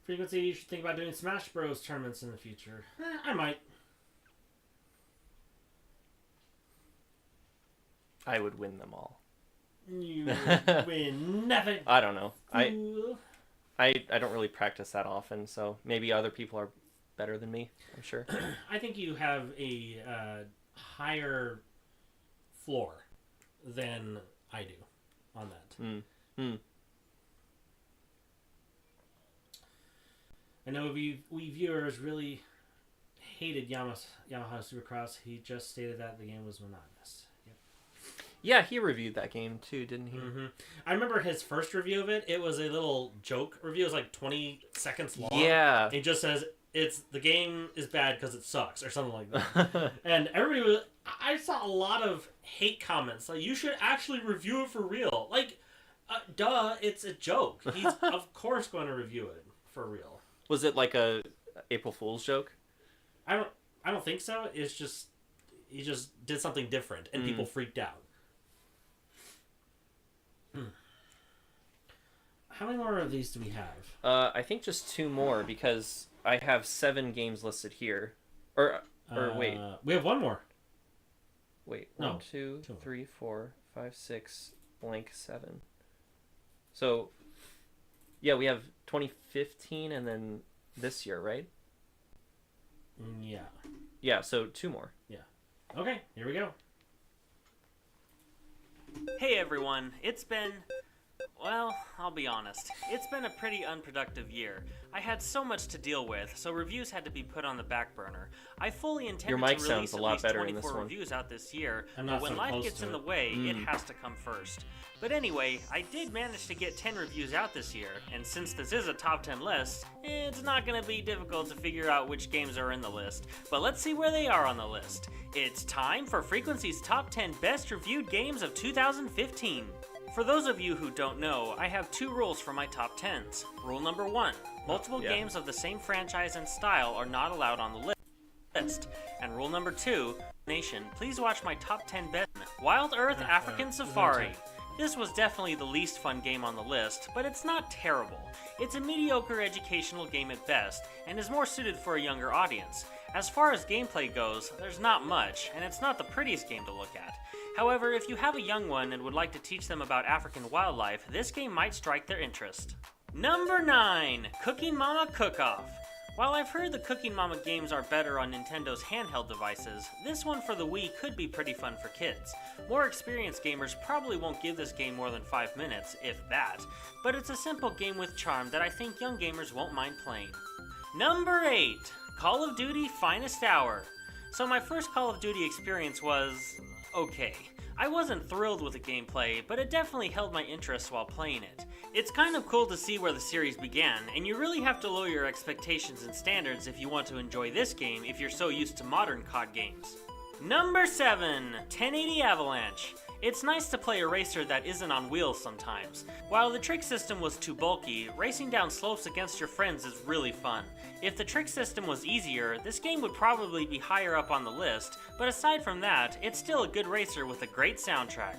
Frequency, you should think about doing Smash Bros. Tournaments in the future. I might. I would win them all. You win nothing. I don't know. Fool. I don't really practice that often, so maybe other people are better than me, I'm sure. I think you have a higher floor than I do on that. I know we viewers really hated Yamaha Supercross. He just stated that the game was monotonous. Yep. Yeah, he reviewed that game too, didn't he? Mm-hmm. I remember his first review of it. It was a little joke review. It was like 20 seconds long. Yeah. It just says, the game is bad because it sucks or something like that. And everybody was... I saw a lot of hate comments. Like, you should actually review it for real. Like, duh, it's a joke. He's of course going to review it for real. Was it like a April Fool's joke? I don't think so. It's just he just did something different and people freaked out. How many more of these do we have? I think just 2 more because I have 7 games listed here. Or wait. We have one more. Wait. No, 1, 2, 2 more. 3, 4, 5, 6, blank 7. So yeah, we have 2015 and then this year, right? Yeah. Yeah, so 2 more. Yeah. Okay, here we go. Hey everyone, it's been... Well, I'll be honest. It's been a pretty unproductive year. I had so much to deal with, so reviews had to be put on the back burner. I fully intended Your mic to sounds release a at lot least better in this 24 one. reviews out this year, I'm but not when so life close gets to in the it. way, it has to come first. But anyway, I did manage to get 10 reviews out this year, and since this is a top 10 list, it's not going to be difficult to figure out which games are in the list. But let's see where they are on the list. It's time for Frequency's top 10 best reviewed games of 2015. For those of you who don't know, I have 2 rules for my top 10s. Rule number 1, multiple games of the same franchise and style are not allowed on the list. And rule number 2, nation, please watch my top 10 best Wild Earth African Safari. This was definitely the least fun game on the list, but it's not terrible. It's a mediocre educational game at best, and is more suited for a younger audience. As far as gameplay goes, there's not much, and it's not the prettiest game to look at. However, if you have a young one and would like to teach them about African wildlife, this game might strike their interest. Number 9, Cooking Mama Cook-Off. While I've heard the Cooking Mama games are better on Nintendo's handheld devices, this one for the Wii could be pretty fun for kids. More experienced gamers probably won't give this game more than 5 minutes, if that, but it's a simple game with charm that I think young gamers won't mind playing. Number 8, Call of Duty Finest Hour. So my first Call of Duty experience was... okay. I wasn't thrilled with the gameplay, but it definitely held my interest while playing it. It's kind of cool to see where the series began, and you really have to lower your expectations and standards if you want to enjoy this game if you're so used to modern COD games. Number 7, 1080 Avalanche. It's nice to play a racer that isn't on wheels sometimes. While the trick system was too bulky, racing down slopes against your friends is really fun. If the trick system was easier, this game would probably be higher up on the list, but aside from that, it's still a good racer with a great soundtrack.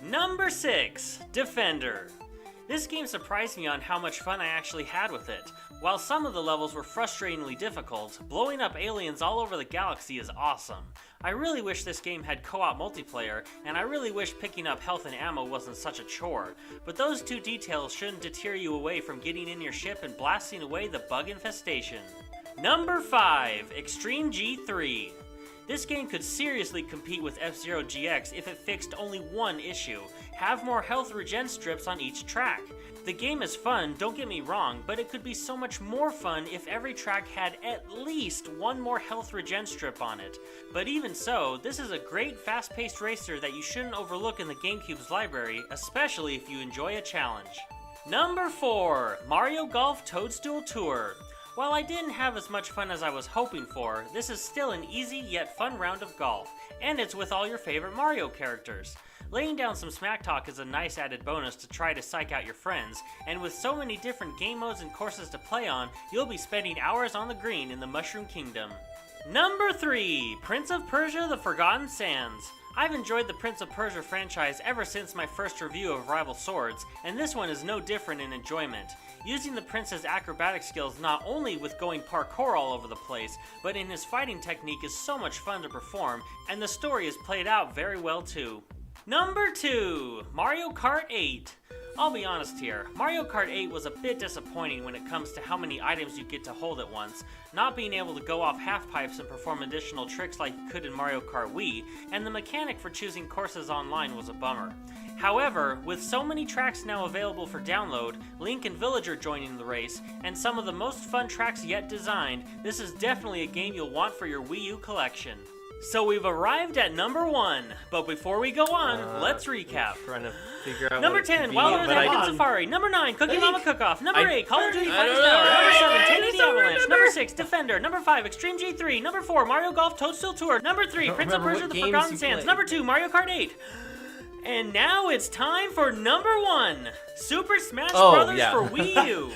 Number 6, Defender. This game surprised me on how much fun I actually had with it. While some of the levels were frustratingly difficult, blowing up aliens all over the galaxy is awesome. I really wish this game had co-op multiplayer, and I really wish picking up health and ammo wasn't such a chore, but those 2 details shouldn't deter you away from getting in your ship and blasting away the bug infestation. Number 5, Extreme G3. This game could seriously compete with F-Zero GX if it fixed only one issue: have more health regen strips on each track. The game is fun, don't get me wrong, but it could be so much more fun if every track had at least one more health regen strip on it. But even so, this is a great fast-paced racer that you shouldn't overlook in the GameCube's library, especially if you enjoy a challenge. Number 4, Mario Golf Toadstool Tour. While I didn't have as much fun as I was hoping for, this is still an easy yet fun round of golf, and it's with all your favorite Mario characters. Laying down some smack talk is a nice added bonus to try to psych out your friends, and with so many different game modes and courses to play on, you'll be spending hours on the green in the Mushroom Kingdom. Number 3, Prince of Persia: The Forgotten Sands. I've enjoyed the Prince of Persia franchise ever since my first review of Rival Swords, and this one is no different in enjoyment. Using the prince's acrobatic skills not only with going parkour all over the place, but in his fighting technique is so much fun to perform, and the story is played out very well too. Number 2, Mario Kart 8. I'll be honest here, Mario Kart 8 was a bit disappointing when it comes to how many items you get to hold at once, not being able to go off half-pipes and perform additional tricks like you could in Mario Kart Wii, and the mechanic for choosing courses online was a bummer. However, with so many tracks now available for download, Link and Villager joining the race, and some of the most fun tracks yet designed, this is definitely a game you'll want for your Wii U collection. So we've arrived at number 1, but before we go on, let's recap. Trying to figure out Number what it could 10, be, Wild Earth but African Safari. Number 9, Cookie Mama Cook-Off. Number 8, Call of Duty I Fighting don't Tower. know. Number 7, Hey, 1080 Avalanche. Number 6, Defender. Number 5, Extreme G3. Number 4, Mario Golf Toadstool Tour. Number 3, Don't Prince of remember Persia: what The games Forgotten you Sands. played. Number 2, Mario Kart 8. And now it's time for number 1, Super Smash Bros. Yeah. For Wii U.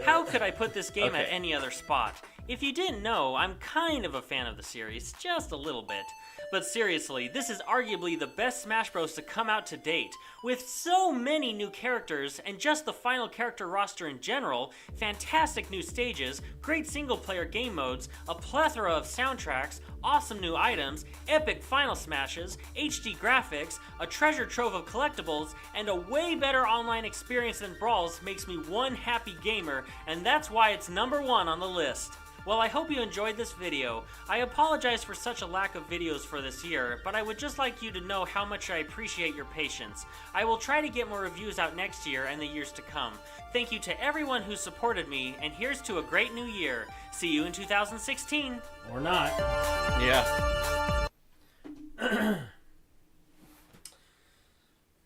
How could I put this game at Okay. any other spot? If you didn't know, I'm kind of a fan of the series, just a little bit. But seriously, this is arguably the best Smash Bros. To come out to date. With so many new characters, and just the final character roster in general, fantastic new stages, great single-player game modes, a plethora of soundtracks, awesome new items, epic final smashes, HD graphics, a treasure trove of collectibles, and a way better online experience than Brawls makes me one happy gamer, and that's why it's number 1 on the list. Well, I hope you enjoyed this video. I apologize for such a lack of videos for this year, but I would just like you to know how much I appreciate your patience. I will try to get more reviews out next year and the years to come. Thank you to everyone who supported me, and here's to a great new year. See you in 2016. Or not. Yeah.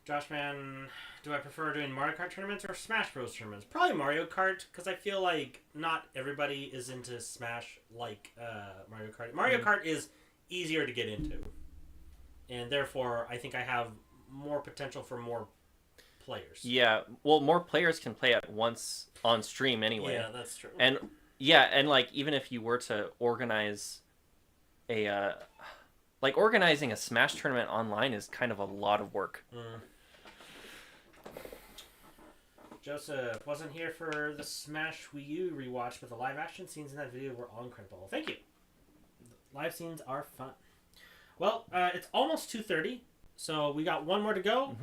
Josh, man, do I prefer doing Mario Kart tournaments or Smash Bros. Tournaments? Probably Mario Kart, because I feel like not everybody is into Smash like Mario Kart. Mario Kart is easier to get into, and therefore I think I have more potential for more players. Yeah. Well, more players can play at once on stream anyway. Yeah, that's true. And yeah, and like even if you were to organize a organizing a Smash tournament online is kind of a lot of work. Joseph wasn't here for the Smash Wii U rewatch, but the live action scenes in that video were all incredible. Thank you. The live scenes are fun. Well, it's almost 2:30, so we got one more to go.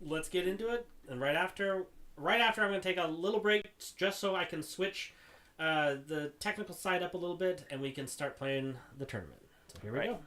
Let's get into it. And right after I'm going to take a little break just so I can switch the technical side up a little bit, and we can start playing the tournament. So here we go.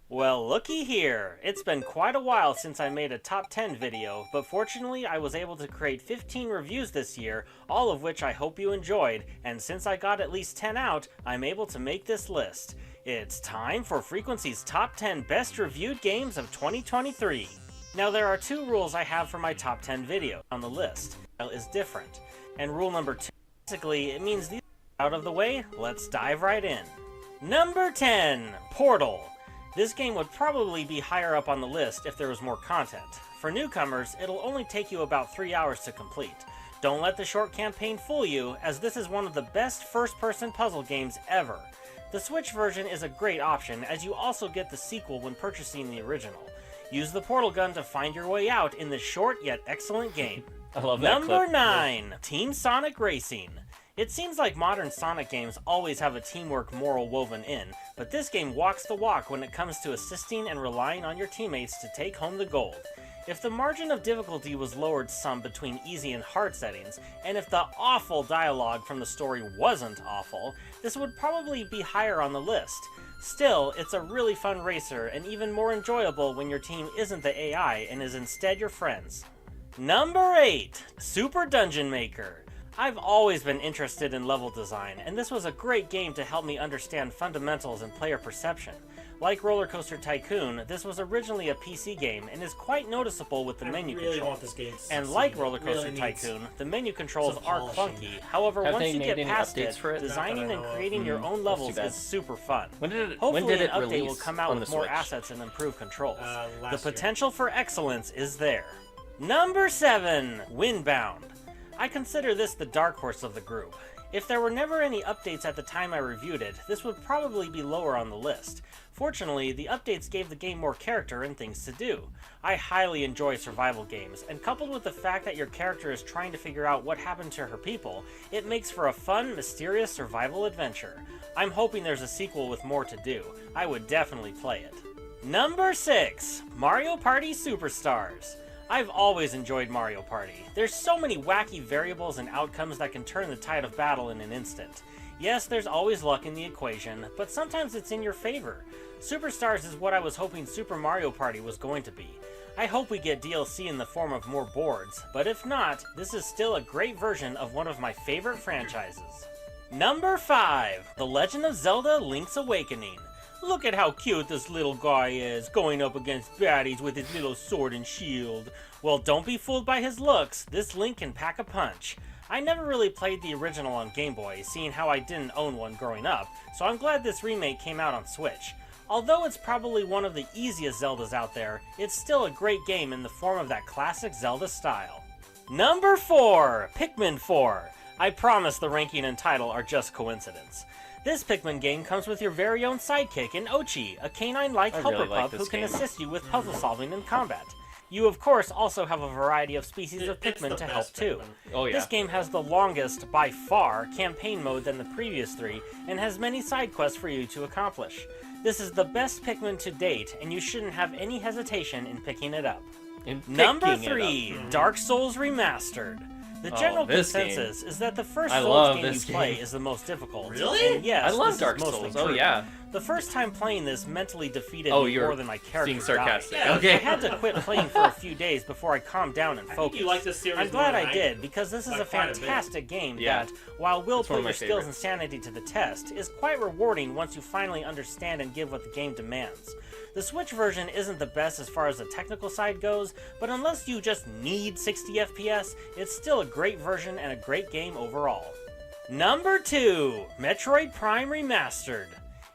Well, looky here. It's been quite a while since I made a top 10 video, but fortunately I was able to create 15 reviews this year, all of which I hope you enjoyed, and since I got at least 10 out, I'm able to make this list. It's time for FreQuency's top 10 best reviewed games of 2023. Now there are 2 rules I have for my top 10 video on the list. Is different. And rule number 2, basically it means these are out of the way, let's dive right in. Number 10, Portal. This game would probably be higher up on the list if there was more content. For newcomers, it'll only take you about 3 hours to complete. Don't let the short campaign fool you, as this is one of the best first-person puzzle games ever. The Switch version is a great option, as you also get the sequel when purchasing the original. Use the portal gun to find your way out in this short yet excellent game. I love that Number clip. 9, Team Sonic Racing. It seems like modern Sonic games always have a teamwork moral woven in, but this game walks the walk when it comes to assisting and relying on your teammates to take home the gold. If the margin of difficulty was lowered some between easy and hard settings, and if the awful dialogue from the story wasn't awful, this would probably be higher on the list. Still, it's a really fun racer, and even more enjoyable when your team isn't the AI and is instead your friends. Number 8, Super Dungeon Maker. I've always been interested in level design, and this was a great game to help me understand fundamentals and player perception. Like Roller Coaster Tycoon, this was originally a PC game and is quite noticeable with the menu controls. And like Roller Coaster Tycoon, the menu controls are clunky. However, once you get past it, designing and creating your own levels is super fun. Hopefully an update will come out with more assets and improved controls. The potential for excellence is there. Number 7, Windbound. I consider this the dark horse of the group. If there were never any updates at the time I reviewed it, this would probably be lower on the list. Fortunately, the updates gave the game more character and things to do. I highly enjoy survival games, and coupled with the fact that your character is trying to figure out what happened to her people, it makes for a fun, mysterious survival adventure. I'm hoping there's a sequel with more to do. I would definitely play it. Number 6, Mario Party Superstars. I've always enjoyed Mario Party. There's so many wacky variables and outcomes that can turn the tide of battle in an instant. Yes, there's always luck in the equation, but sometimes it's in your favor. Superstars is what I was hoping Super Mario Party was going to be. I hope we get DLC in the form of more boards, but if not, this is still a great version of one of my favorite franchises. Number 5, The Legend of Zelda: Link's Awakening. Look at how cute this little guy is, going up against baddies with his little sword and shield. Well, don't be fooled by his looks, this Link can pack a punch. I never really played the original on Game Boy, seeing how I didn't own one growing up, so I'm glad this remake came out on Switch. Although it's probably one of the easiest Zeldas out there, it's still a great game in the form of that classic Zelda style. Number 4, Pikmin 4. I promise the ranking and title are just coincidence. This Pikmin game comes with your very own sidekick in Ochi, a canine-like helper pup who can assist you with puzzle solving and combat. You of course also have a variety of species of Pikmin to help too. Oh, yeah. This game has the longest, by far, campaign mode than the previous 3, and has many side quests for you to accomplish. This is the best Pikmin to date, and you shouldn't have any hesitation in picking it up. Number 3, Dark Souls Remastered. The general consensus is that the first Souls game you play is the most difficult. Really? And yes, I love Dark Souls. Oh yeah. The first time playing this mentally defeated me more than my character being sarcastic. died. Okay. I had to quit playing for a few days before I calmed down and focused. You like this series I'm glad I did, because this is a fantastic game that, while will put your skills and sanity to the test, is quite rewarding once you finally understand and give what the game demands. The Switch version isn't the best as far as the technical side goes, but unless you just need 60 FPS, it's still a great version and a great game overall. Number 2, Metroid Prime Remastered.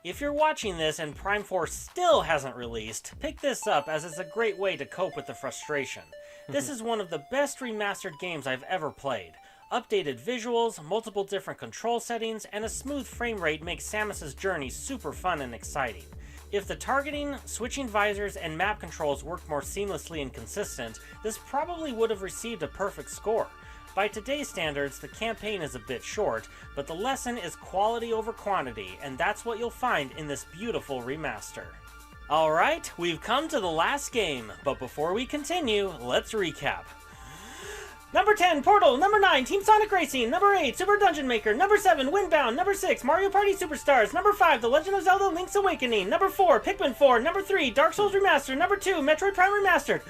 If you're watching this and Prime 4 still hasn't released, pick this up as it's a great way to cope with the frustration. This is one of the best remastered games I've ever played. Updated visuals, multiple different control settings, and a smooth frame rate make Samus's journey super fun and exciting. If the targeting, switching visors, and map controls worked more seamlessly and consistent, this probably would have received a perfect score. By today's standards, the campaign is a bit short, but the lesson is quality over quantity, and that's what you'll find in this beautiful remaster. Alright, we've come to the last game, but before we continue, let's recap. Number 10, Portal. Number 9, Team Sonic Racing. Number 8, Super Dungeon Maker. Number 7, Windbound. Number 6, Mario Party Superstars. Number 5, The Legend of Zelda: Link's Awakening. Number 4, Pikmin 4. Number 3, Dark Souls Remastered. Number 2, Metroid Prime Remastered.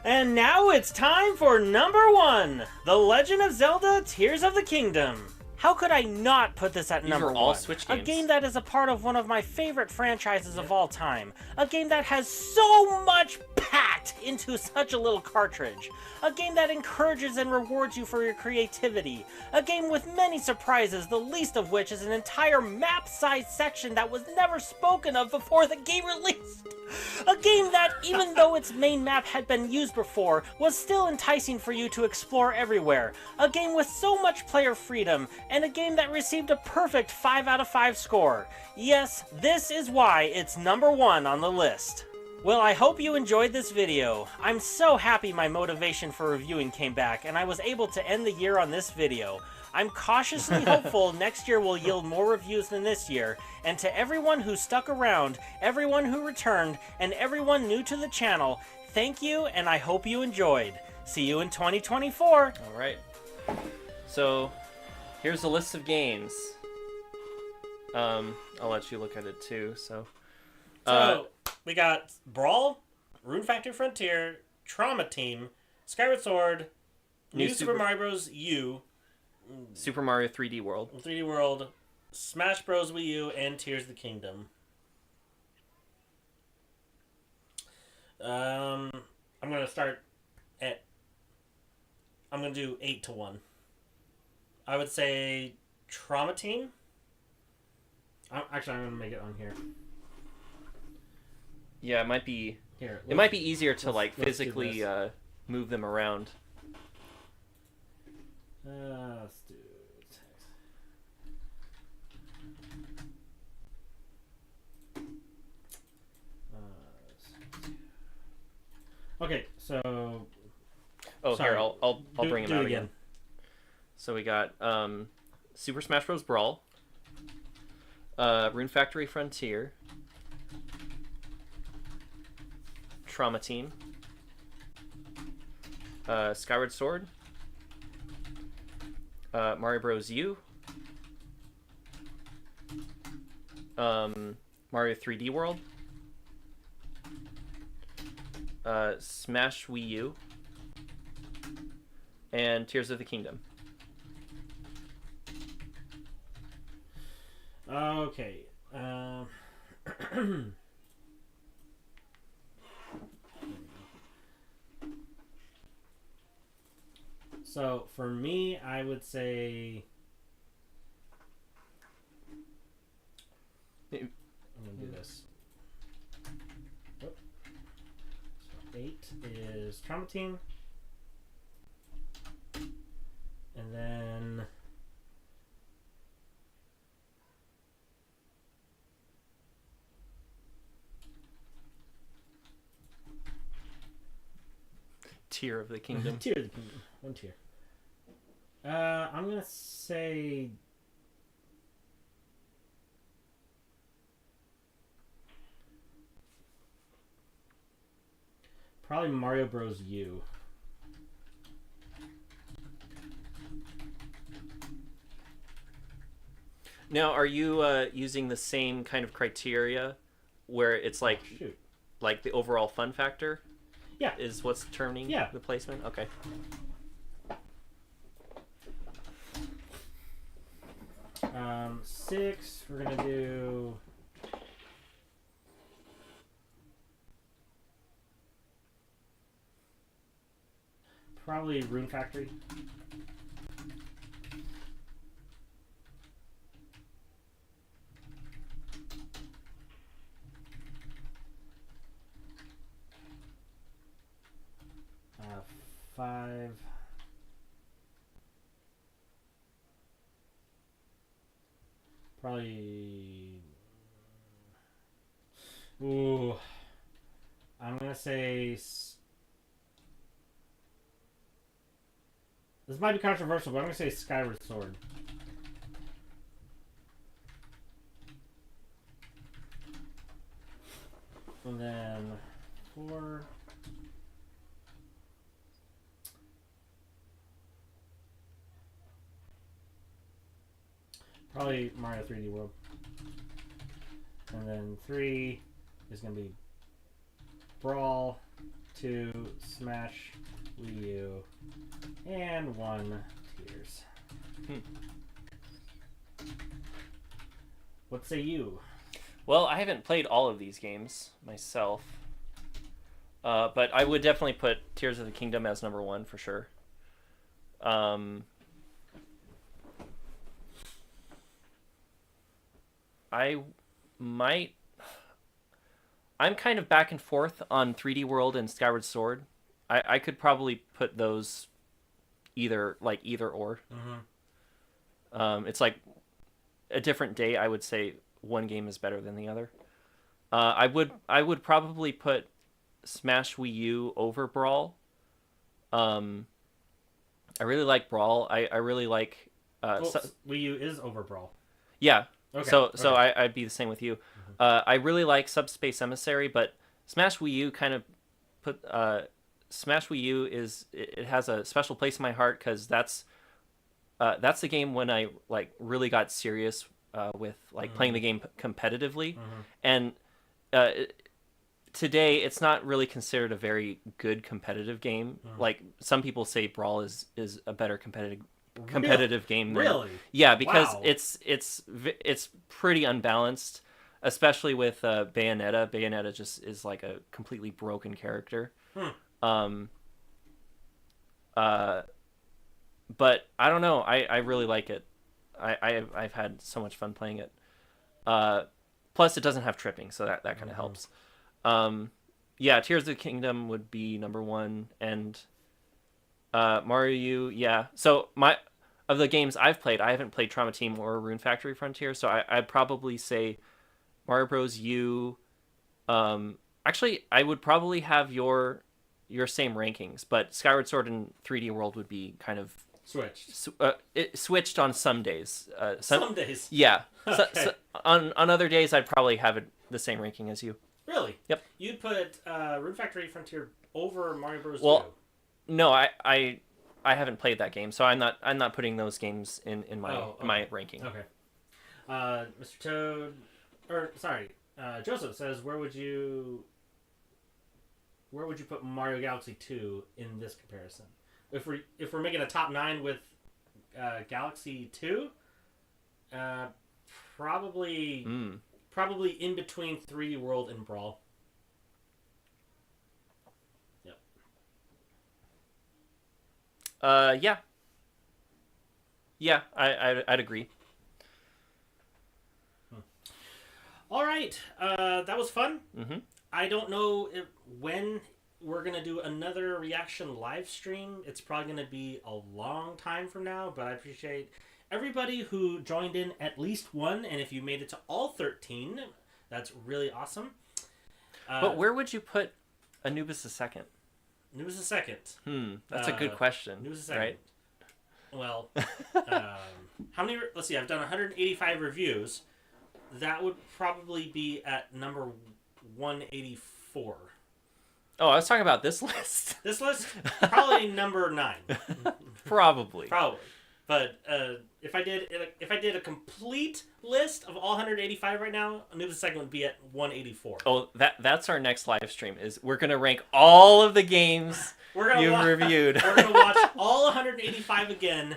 And now it's time for number 1, The Legend of Zelda: Tears of the Kingdom. How could I not put this at number 1? All Switch games. A game that is a part of one of my favorite franchises of all time. A game that has so much packed into such a little cartridge. A game that encourages and rewards you for your creativity. A game with many surprises, the least of which is an entire map-sized section that was never spoken of before the game released. A game that, even though its main map had been used before, was still enticing for you to explore everywhere. A game with so much player freedom, and a game that received a perfect 5 out of 5 score. Yes, this is why it's number 1 on the list. Well, I hope you enjoyed this video. I'm so happy my motivation for reviewing came back, and I was able to end the year on this video. I'm cautiously hopeful next year will yield more reviews than this year, and to everyone who stuck around, everyone who returned, and everyone new to the channel, thank you, and I hope you enjoyed. See you in 2024. All right. So, here's a list of games. I'll let you look at it too. So we got Brawl, Rune Factory Frontier, Trauma Team, Skyward Sword, New Super Mario Bros. U, Super Mario 3D World, 3D World, Smash Bros. Wii U, and Tears of the Kingdom. I'm gonna start at. I'm gonna do 8 to 1. I would say Trauma Team. I'm gonna make it on here. Yeah, it might be. Here, it might be easier to like let's physically move them around. Let's do text. Okay, so. Oh, sorry. here I'll bring them out again. So we got Super Smash Bros. Brawl, Rune Factory Frontier, Trauma Team, Skyward Sword, Mario Bros. U, Mario 3D World, Smash Wii U, and Tears of the Kingdom. Okay. So for me, I would say I'm gonna do this. Oh. So 8 is Trauma Team, and then Tear of the Kingdom. Tear of the Kingdom. One tier. I'm gonna say probably Mario Bros. U. Now, are you using the same kind of criteria where it's like like the overall fun factor? Yeah. Is what's determining the placement? Okay. 6, we're gonna do probably Rune Factory. Uh, 5. Probably. Ooh. I'm gonna say. This might be controversial, but I'm gonna say Skyward Sword. And then 4. Probably Mario 3D World. And then 3 is going to be Brawl, 2 Smash Wii U, and 1 Tears. What say you? Well, I haven't played all of these games myself. But I would definitely put Tears of the Kingdom as number 1 for sure. I'm kind of back and forth on 3D World and Skyward Sword. I could probably put those either or. Mm-hmm. It's like a different day. I would say one game is better than the other. I would probably put Smash Wii U over Brawl. I really like Brawl. I really like. Wii U is over Brawl. Yeah. Okay. So I'd be the same with you. I really like Subspace Emissary, but Smash Wii U kind of put Smash Wii U it has a special place in my heart because that's the game when I like really got serious with like playing the game competitively, and today it's not really considered a very good competitive game. Like some people say Brawl is a better competitive game than, Really? yeah, because Wow. it's pretty unbalanced, especially with Bayonetta. Bayonetta just is like a completely broken character. But I don't know, I really like it. I've had so much fun playing it. Plus it doesn't have tripping, so that kind of helps. Yeah, Tears of the Kingdom would be number 1, and Mario U, yeah. So of the games I've played, I haven't played Trauma Team or Rune Factory Frontier, so I'd probably say Mario Bros. U. Actually, I would probably have your same rankings, but Skyward Sword and 3D World would be kind of Switched. it switched on some days. Some days. Yeah. Okay. So on other days, I'd probably have it the same ranking as you. Really? Yep. You'd put Rune Factory Frontier over Mario Bros. Well, 2. no, I haven't played that game, so I'm not putting those games in my my ranking. Okay. Mr. Toad, or sorry, Joseph says, where would you put Mario Galaxy 2 in this comparison? If we're making a top 9 with Galaxy 2, probably in between 3D World and Brawl. Yep. Yeah. Yeah, I'd agree. All right, that was fun. Mm-hmm. I don't know when we're going to do another reaction live stream. It's probably going to be a long time from now, but I appreciate everybody who joined in at least one, and if you made it to all 13, that's really awesome. But where would you put Anubis the Second? Anubis the Second. That's a good question. Anubis the Second. Right? Well, how many? Let's see. I've done 185 reviews. That would probably be at number 184. Oh, I was talking about this list. This list probably number 9. Probably. But if I did a complete list of all 185 right now, Anubis the Second would be at 184. Oh, that's our next live stream. Is we're gonna rank all of the games you've reviewed. We're gonna watch all 185 again,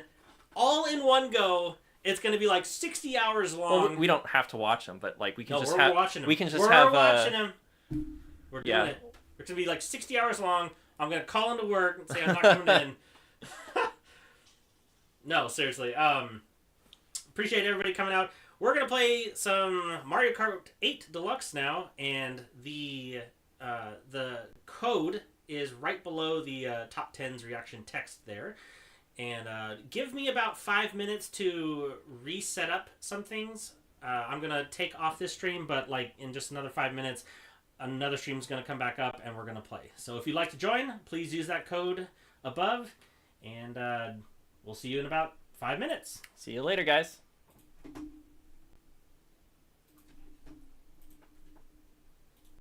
all in one go. It's gonna be like 60 hours long. Well, we don't have to watch them, but like we can just we're have. Watching them. We can just we're have. Watching them. We're doing yeah. it. It's gonna be like 60 hours long. I'm gonna call into work and say I'm not coming in. No, seriously. Appreciate everybody coming out. We're gonna play some Mario Kart 8 Deluxe now, and the code is right below the top 10's reaction text there. And give me about 5 minutes to reset up some things. I'm gonna take off this stream, but like in just another 5 minutes, another stream is gonna come back up, and we're gonna play. So if you'd like to join, please use that code above, and we'll see you in about 5 minutes. See you later, guys.